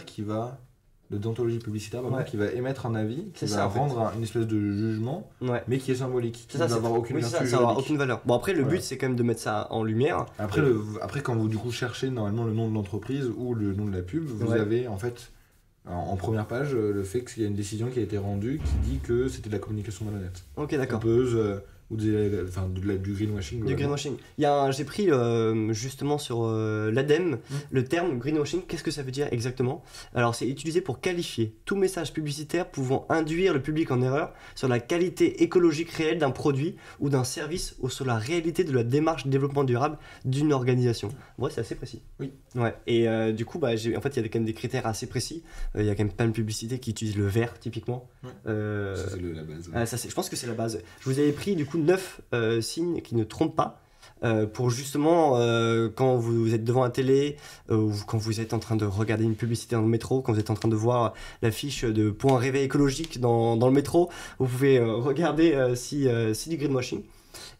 de déontologie publicitaire, pardon, Ouais. qui va émettre un avis, qui C'est va ça, en fait. rendre une espèce de jugement, Ouais. mais qui est symbolique, qui C'est ne ça, va c'est avoir aucune oui, c'est vertu ça, ça aura juridique. aucune valeur. Bon, après, le Voilà. but, c'est quand même de mettre ça en lumière. Après, quand vous du coup cherchez normalement le nom de l'entreprise ou le nom de la pub, vous Ouais. avez en fait en première page le fait qu'il y a une décision qui a été rendue qui dit que c'était de la communication malhonnête, Ok, d'accord. trompeuse, ou du greenwashing. Du globalement. greenwashing. J'ai pris justement sur l'ADEME le terme greenwashing. Qu'est-ce que ça veut dire exactement? Alors, c'est utilisé pour qualifier tout message publicitaire pouvant induire le public en erreur sur la qualité écologique réelle d'un produit ou d'un service ou sur la réalité de la démarche de développement durable d'une organisation. Ouais, c'est assez précis. Oui. Ouais. Et du coup, en fait, il y a quand même des critères assez précis. Il y a quand même plein de publicités qui utilisent le vert, typiquement. Ouais. Euh, Ça, c'est la base. ah, je pense que c'est la base. Je vous avais pris du coup 9 signes qui ne trompent pas pour justement quand vous êtes devant la télé ou quand vous êtes en train de regarder une publicité dans le métro, quand vous êtes en train de voir l'affiche de point réveil écologique dans le métro, vous pouvez regarder si du greenwashing.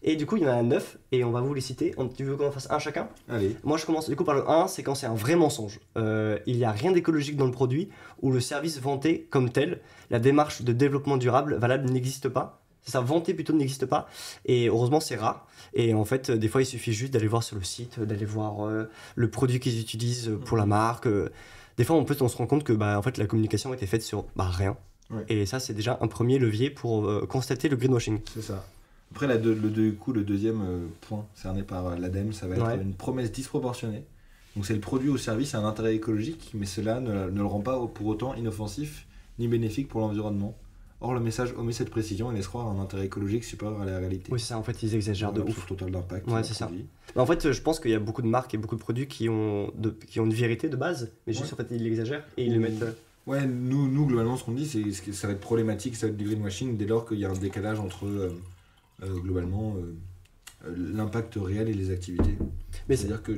Et du coup, il y en a 9 et on va vous les citer. Tu veux qu'on en fasse un chacun? Allez. Moi, je commence du coup par le 1, c'est quand c'est un vrai mensonge. Il n'y a rien d'écologique dans le produit ou le service vanté comme tel. La démarche de développement durable valable n'existe pas. C'est ça, vanté plutôt n'existe pas. Et heureusement, c'est rare. Et en fait, des fois, il suffit juste d'aller voir sur le site, d'aller voir le produit qu'ils utilisent pour la marque. Des fois, on se rend compte que en fait, la communication a été faite sur rien. Ouais. Et ça, c'est déjà un premier levier pour constater le greenwashing. C'est ça. Après, le deuxième point cerné par l'ADEME, ça va être Ouais. une promesse disproportionnée. Donc c'est le produit ou service à un intérêt écologique, mais cela ne le rend pas pour autant inoffensif ni bénéfique pour l'environnement. Or, le message omet cette précision et laisse croire un intérêt écologique supérieur à la réalité. Oui, c'est ça, en fait, ils exagèrent de L'absence ouf. totale d'impact. Ouais, sur c'est le ça. produit. En fait, je pense qu'il y a beaucoup de marques et beaucoup de produits qui ont une vérité de base, mais juste en fait, ils l'exagèrent et ils le mettent. Ouais, nous globalement, ce qu'on dit, c'est que ça va être problématique, ça va être du greenwashing dès lors qu'il y a un décalage entre globalement l'impact réel et les activités. Mais C'est-à-dire que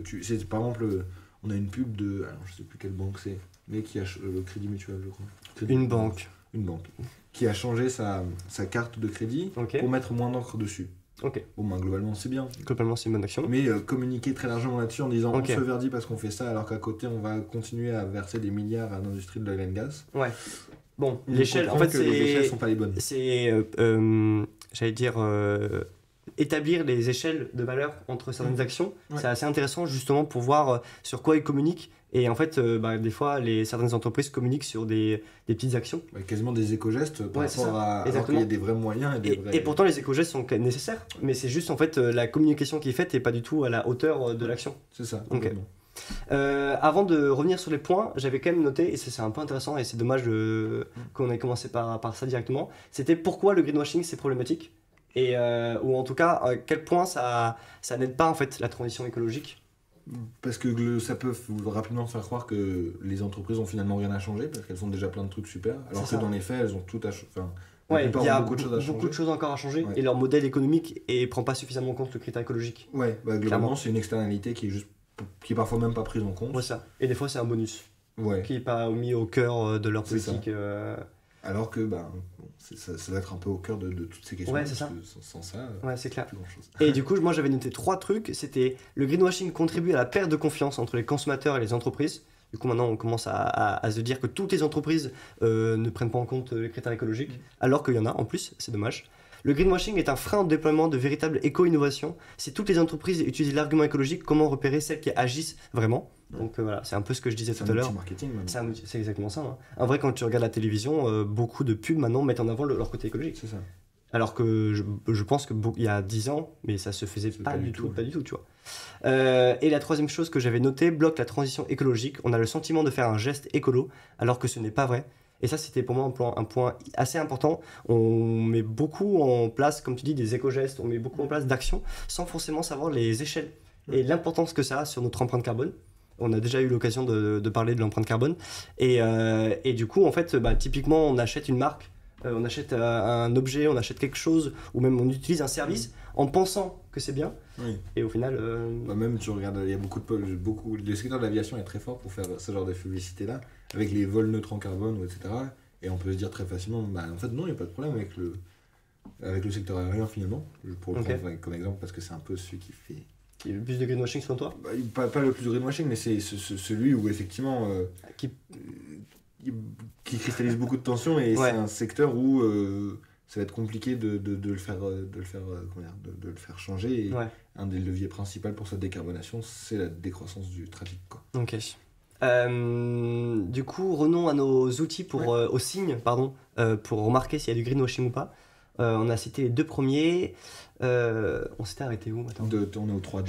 par exemple, on a une pub de, alors je sais plus quelle banque c'est, mais qui a le Crédit Mutuel, je crois. Une banque. Une banque qui a changé sa carte de crédit Ok. pour mettre moins d'encre dessus. Ok. Bon, globalement, c'est bien. Globalement, c'est une bonne action. Mais communiquer très largement là-dessus en disant Ok. on se verdit parce qu'on fait ça, alors qu'à côté, on va continuer à verser des milliards à l'industrie de l'oil and gas. Ouais. Bon, On l'échelle, en comprend fait, que les échelles c'est. sont pas les bonnes. C'est. J'allais dire. établir les échelles de valeur entre certaines actions. C'est assez intéressant justement pour voir sur quoi ils communiquent. Et en fait, des fois, certaines entreprises communiquent sur des petites actions. Quasiment des éco-gestes par rapport à... Alors qu'il Exactement. y a des vrais moyens Et pourtant, les éco-gestes sont nécessaires. Mais c'est juste en fait la communication qui est faite et pas du tout à la hauteur de l'action. C'est ça. Ok. Avant de revenir sur les points, j'avais quand même noté, et c'est un peu intéressant et c'est dommage qu'on ait commencé par ça directement, c'était pourquoi le greenwashing c'est problématique et ou en tout cas à quel point ça n'aide pas en fait la transition écologique. Parce que ça peut rapidement faire croire que les entreprises ont finalement rien à changer parce qu'elles font déjà plein de trucs super, alors que dans les faits elles ont tout à changer. Il y a beaucoup de choses encore à changer et leur modèle économique ne prend pas suffisamment en compte le critère écologique. Ouais, globalement c'est une externalité qui est parfois même pas prise en compte. Ouais, ça. Et des fois c'est un bonus qui n'est pas mis au cœur de leur politique. Alors que ça va être un peu au cœur de toutes ces questions. Ouais, c'est ça. Sans ça, c'est clair. plus grand chose. Et du coup, moi j'avais noté 3 trucs. C'était le greenwashing contribue à la perte de confiance entre les consommateurs et les entreprises. Du coup, maintenant on commence à se dire que toutes les entreprises ne prennent pas en compte les critères écologiques, alors qu'il y en a en plus, c'est dommage. Le greenwashing est un frein au déploiement de véritables éco-innovations. Si toutes les entreprises utilisent l'argument écologique, comment repérer celles qui agissent vraiment ? Donc voilà, c'est un peu ce que je disais tout à l'heure. C'est exactement ça. En vrai, quand tu regardes la télévision, beaucoup de pubs maintenant mettent en avant leur côté écologique. C'est ça. Alors que je pense qu'il y a 10 ans, mais ça se faisait pas du tout, tu vois. Et la troisième chose que j'avais notée, bloque la transition écologique. On a le sentiment de faire un geste écolo, alors que ce n'est pas vrai. Et ça, c'était pour moi un point assez important. On met beaucoup en place, comme tu dis, des éco-gestes, on met beaucoup en place d'actions sans forcément savoir les échelles et l'importance que ça a sur notre empreinte carbone. On a déjà eu l'occasion de parler de l'empreinte carbone. Et du coup, en fait, typiquement, on achète une marque, on achète un objet, on achète quelque chose, ou même on utilise un service en pensant que c'est bien. Et au final... Même tu regardes, il y a le secteur de l'aviation est très fort pour faire ce genre de publicité-là, avec les vols neutres en carbone, etc. Et on peut se dire très facilement, en fait non, il n'y a pas de problème avec le secteur aérien finalement. Pour le prendre comme exemple, parce que c'est un peu celui qui fait... Qui est le plus de greenwashing selon toi ? Pas le plus de greenwashing, mais c'est celui où effectivement... qui cristallise beaucoup de tensions et c'est un secteur où ça va être compliqué de le faire changer et un des leviers principaux pour sa décarbonation c'est la décroissance du trafic, quoi. Ok. Du coup, revenons à nos outils aux signes, pour remarquer s'il y a du greenwashing ou pas. On a cité les 2 premiers. On s'était arrêté où ? On est au 3,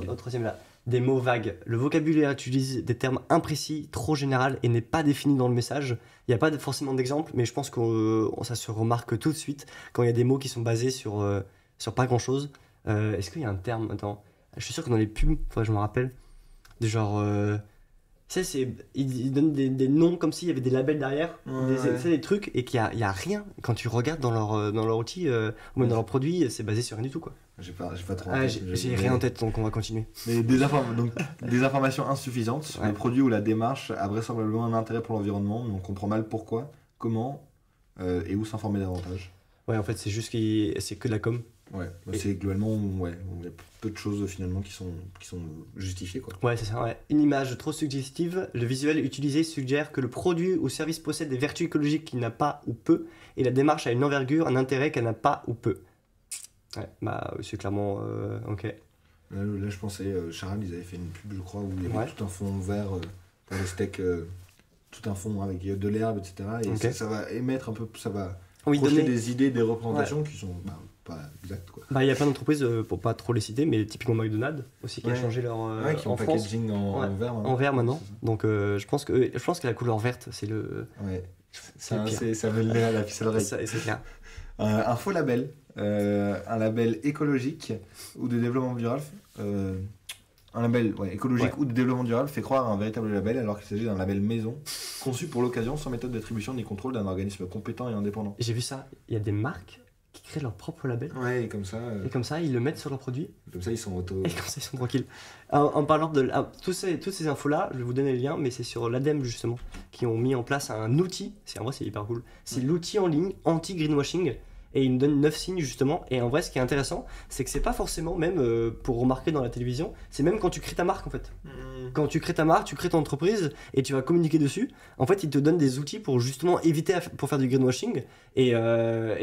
au troisième là. Des mots vagues. Le vocabulaire utilise des termes imprécis, trop général et n'est pas défini dans le message. Il n'y a pas forcément d'exemple, mais je pense que ça se remarque tout de suite quand il y a des mots qui sont basés sur pas grand chose. Est-ce qu'il y a un terme ? Attends, je suis sûr que dans les pubs, je me rappelle, des genre... ils donnent des noms comme s'il y avait des labels derrière, des trucs, et qu'il n'y a rien. Quand tu regardes dans leur outil ou même dans leurs produits, c'est basé sur rien du tout, quoi. J'ai pas trop en tête. J'ai rien en tête, donc on va continuer. Mais des informations insuffisantes. Le produit ou la démarche a vraisemblablement un intérêt pour l'environnement, mais on comprend mal pourquoi, comment et où s'informer davantage. Ouais, en fait, c'est juste c'est que de la com. Ouais, c'est globalement, il y a peu de choses finalement qui sont justifiées, quoi. Ouais, c'est ça, ouais. Une image trop suggestive, le visuel utilisé suggère que le produit ou service possède des vertus écologiques qu'il n'a pas ou peu, et la démarche a une envergure, un intérêt qu'elle n'a pas ou peu. Ouais, c'est clairement... ok. Là, je pensais, Charal, ils avaient fait une pub, je crois, où il y avait tout un fond vert pour les steaks, tout un fond avec de l'herbe, etc. Et ça va émettre un peu, ça va projeter des idées, des représentations qui sont... pas exact, quoi. Il y a plein d'entreprises, pour pas trop les citer, mais typiquement McDonald's aussi qui a changé leur qui ont packaging en vert maintenant. En vert maintenant. Donc je pense que la couleur verte c'est le ça met le nez à la puce à l'oreille. C'est clair. Un faux label, un label écologique ou de développement durable, un label écologique ou de développement durable fait croire à un véritable label alors qu'il s'agit d'un label maison conçu pour l'occasion sans méthode d'attribution ni contrôle d'un organisme compétent et indépendant. J'ai vu ça, il y a des marques qui créent leur propre label. Et comme ça, ils le mettent sur leurs produits. Comme ça, ils sont Et comme ça, ils sont tranquilles. En parlant de toutes ces infos-là, je vais vous donner le lien, mais c'est sur l'ADEME justement, qui ont mis en place un outil. En vrai, c'est hyper cool. C'est l'outil en ligne anti-greenwashing. et il nous donne 9 signes justement. Et en vrai, ce qui est intéressant, c'est que c'est pas forcément même pour remarquer dans la télévision, c'est même quand tu crées ta marque en fait. Quand tu crées ta marque, tu crées ton entreprise et tu vas communiquer dessus, en fait, il te donne des outils pour justement éviter pour faire du greenwashing. Et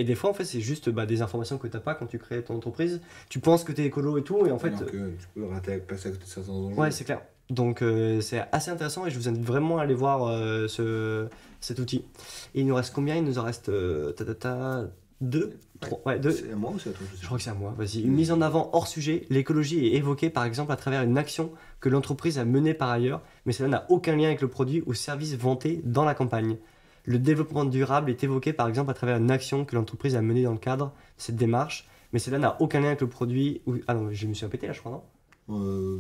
des fois, en fait, c'est juste des informations que t'as pas quand tu crées ton entreprise. Tu penses que t'es écolo et tout, et en fait. Alors que tu peux passer à côté de certains enjeux. Ouais, c'est clair. Donc c'est assez intéressant et je vous invite vraiment à aller voir cet outil. Et il nous reste combien? Il nous en reste 2 3, ouais, 2. C'est à moi ou c'est à toi? Je crois que c'est à moi, vas-y. Une mise en avant hors sujet, l'écologie est évoquée par exemple à travers une action que l'entreprise a menée par ailleurs, mais cela n'a aucun lien avec le produit ou service vanté dans la campagne. Le développement durable est évoqué par exemple à travers une action que l'entreprise a menée dans le cadre de cette démarche, mais cela n'a aucun lien avec le produit ou... Ah non, je me suis répété là je crois, non?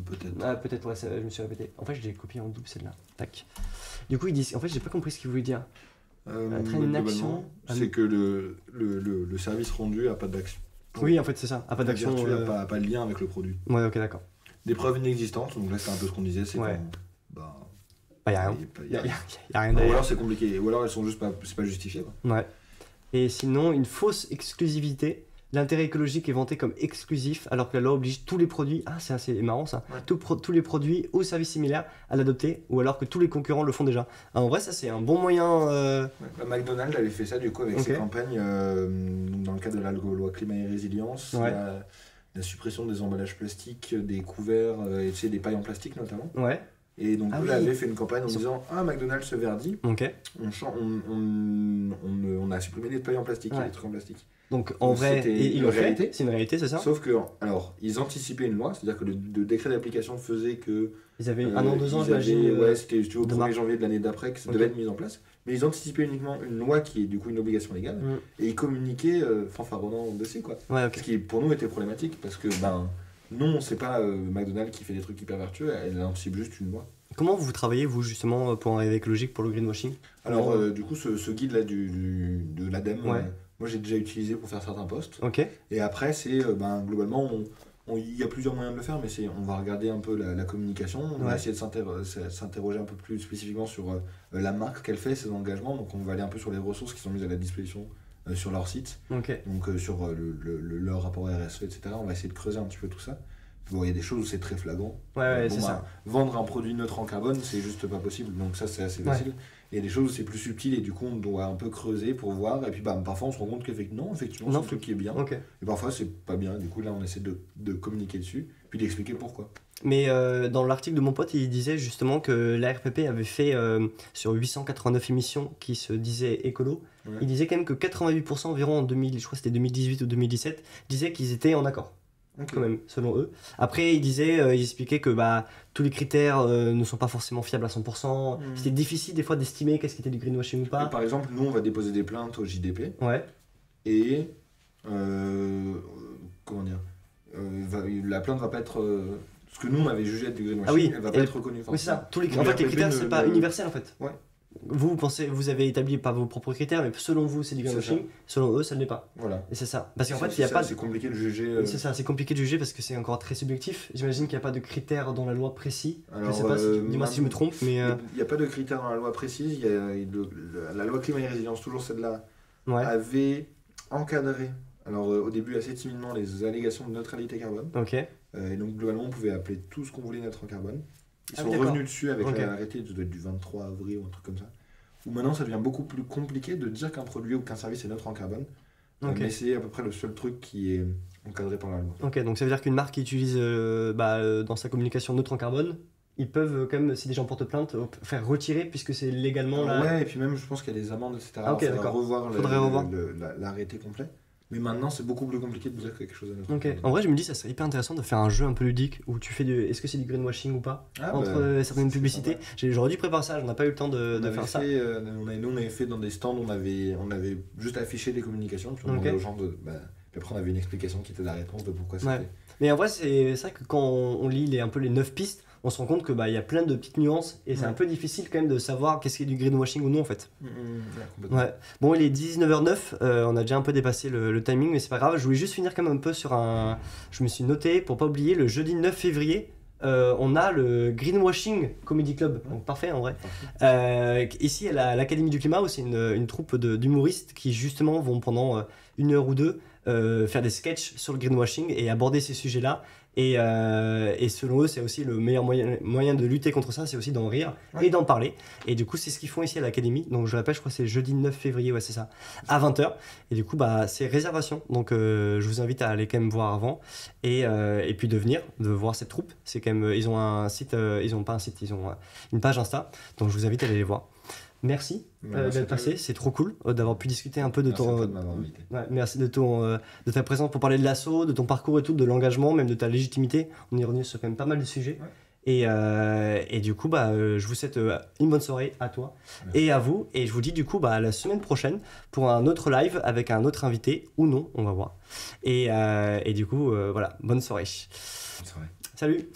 Peut-être. Ah, peut-être, ouais, je me suis répété. En fait, je l'ai copié en double celle-là. Tac. Du coup, ils disent. En fait, j'ai pas compris ce qu'il voulait dire. Une action. C'est que le service rendu n'a pas d'action. Oui, en fait, c'est ça. A pas d'action. N'a pas de lien avec le produit. Ouais, ok, d'accord. Des preuves inexistantes, donc là, c'est un peu ce qu'on disait, c'est ouais. quand. Y a rien. Y a rien derrière. Ou alors c'est compliqué, ou alors elles sont juste pas. C'est pas justifié, quoi. Ouais. Et sinon, une fausse exclusivité. L'intérêt écologique est vanté comme exclusif alors que la loi oblige tous les produits, c'est assez marrant ça, ouais. tous les produits ou services similaires à l'adopter ou alors que tous les concurrents le font déjà. Alors, en vrai ça c'est un bon moyen... Ouais, McDonald's avait fait ça du coup avec ses campagnes dans le cadre de la loi climat et résilience, ouais. la suppression des emballages plastiques, des couverts et tu sais, des pailles en plastique notamment. Ouais. Et donc oui. là, avait fait une campagne en disant McDonald's se verdit, on a supprimé les pailles en plastique, les trucs en plastique. Donc en vrai, ils l'ont fait, c'est une réalité, c'est ça? Sauf que, alors, ils anticipaient une loi, c'est-à-dire que le décret d'application faisait que... Ils avaient 1 an, 2 ans, j'imagine. Ouais, c'était au 1er janvier de l'année d'après que ça devait être mis en place. Mais ils anticipaient uniquement une loi qui est du coup une obligation légale, et ils communiquaient fanfaronnant dessus, quoi. Ouais, okay. Ce qui pour nous était problématique, parce que, non, c'est pas McDonald's qui fait des trucs hyper vertueux, elle anticipe juste une loi. Comment vous travaillez, vous, justement, pour un rêve écologique, pour le greenwashing? Alors, du coup, ce guide-là de l'ADEME... Ouais. Moi, j'ai déjà utilisé pour faire certains posts. Ok. Et après, c'est globalement, il y a plusieurs moyens de le faire, mais on va regarder un peu la communication. On va essayer de s'interroger un peu plus spécifiquement sur la marque qu'elle fait, ses engagements. Donc, on va aller un peu sur les ressources qui sont mises à la disposition sur leur site. Okay. Donc, sur leur rapport RSE, etc. On va essayer de creuser un petit peu tout ça. Bon, il y a des choses où c'est très flagrant. Ouais, c'est ça. Vendre un produit neutre en carbone, c'est juste pas possible. Donc, ça, c'est assez facile. Il y a des choses où c'est plus subtil et du coup on doit un peu creuser pour voir et puis parfois on se rend compte qu'effectivement c'est un truc qui est bien et parfois c'est pas bien, du coup là on essaie de communiquer dessus puis d'expliquer pourquoi. Mais dans l'article de mon pote il disait justement que la RPP avait fait sur 889 émissions qui se disaient écolo, il disait quand même que 88% environ en 2000, je crois que c'était 2018 ou 2017 disaient qu'ils étaient en accord. Quand même, selon eux. Après, ils expliquaient que tous les critères ne sont pas forcément fiables à 100%. C'était difficile des fois d'estimer qu'est-ce qui était du greenwashing ou pas. Et par exemple, nous, on va déposer des plaintes au JDP. Ouais. Et comment dire la plainte va pas être... ce que nous, on avait jugé être du greenwashing, elle va pas être reconnue. Oui, c'est ça. En fait, les critères, c'est pas universel, en fait. Ouais. Vous avez établi pas vos propres critères, mais selon vous, c'est du greenwashing. Selon eux, ça ne l'est pas. Voilà. Et c'est ça. Parce qu'en fait, il y a pas. C'est compliqué de juger. C'est ça, c'est compliqué de juger parce que c'est encore très subjectif. J'imagine qu'il n'y a pas de critères dans la loi précis. Alors, je sais pas, dis-moi si je me trompe, mais. Il n'y a pas de critères dans la loi précise. Il y a la loi climat et résilience, toujours celle-là, avait encadré. Alors au début assez timidement les allégations de neutralité carbone. Ok. Et donc globalement on pouvait appeler tout ce qu'on voulait neutre en carbone. Ils sont revenus dessus avec l'arrêté du 23 avril ou un truc comme ça. Où maintenant ça devient beaucoup plus compliqué de dire qu'un produit ou qu'un service est neutre en carbone. Mais c'est à peu près le seul truc qui est encadré par la loi. Ok, donc ça veut dire qu'une marque qui utilise dans sa communication neutre en carbone, ils peuvent quand même, si des gens portent plainte, faire retirer puisque c'est légalement là. Ouais, et puis même je pense qu'il y a des amendes, etc. Ok, d'accord. Faudrait revoir l'arrêté complet. Mais maintenant, c'est beaucoup plus compliqué de dire quelque chose à notre. Ok. En vrai, je me dis, ça serait hyper intéressant de faire un jeu un peu ludique où tu fais est-ce que c'est du greenwashing ou pas entre certaines publicités. J'aurais dû préparer ça, on n'a pas eu le temps de faire ça. Nous, on avait fait dans des stands, on avait juste affiché les communications, puis on demandait aux gens de. Puis après, on avait une explication qui était la réponse de pourquoi c'était. Mais en vrai, c'est vrai que quand on lit les 9 pistes, on se rend compte que y a plein de petites nuances et c'est un peu difficile quand même de savoir qu'est-ce qui est du greenwashing ou non en fait. Ouais. Bon, il est 19h09, on a déjà un peu dépassé le timing mais c'est pas grave, je voulais juste finir quand même un peu sur je me suis noté pour pas oublier le jeudi 9 février on a le Greenwashing Comedy Club, donc parfait en vrai. Ici à l'Académie du Climat, où c'est une troupe d'humoristes qui justement vont pendant 1 heure ou 2 faire des sketchs sur le greenwashing et aborder ces sujets-là. Et selon eux, c'est aussi le meilleur moyen de lutter contre ça, c'est aussi d'en rire et d'en parler. Et du coup, c'est ce qu'ils font ici à l'Académie. Donc je rappelle, je crois que c'est le jeudi 9 février, ouais c'est ça, à 20h. Et du coup, c'est réservation. Donc je vous invite à aller quand même voir avant. Et puis de venir, de voir cette troupe. C'est quand même, ils ont un site, ils ont pas un site, ils ont une page Insta. Donc je vous invite à aller les voir. Merci d'être passé, c'est trop cool d'avoir pu discuter un peu de merci de ta présence pour parler de l'asso, de ton parcours et tout, de l'engagement, même de ta légitimité. On est revenu sur quand même pas mal de sujets. Et du coup, je vous souhaite une bonne soirée à toi et à vous. Et je vous dis du coup à la semaine prochaine pour un autre live avec un autre invité ou non, on va voir. Et du coup, voilà, bonne soirée. Bonne soirée. Salut.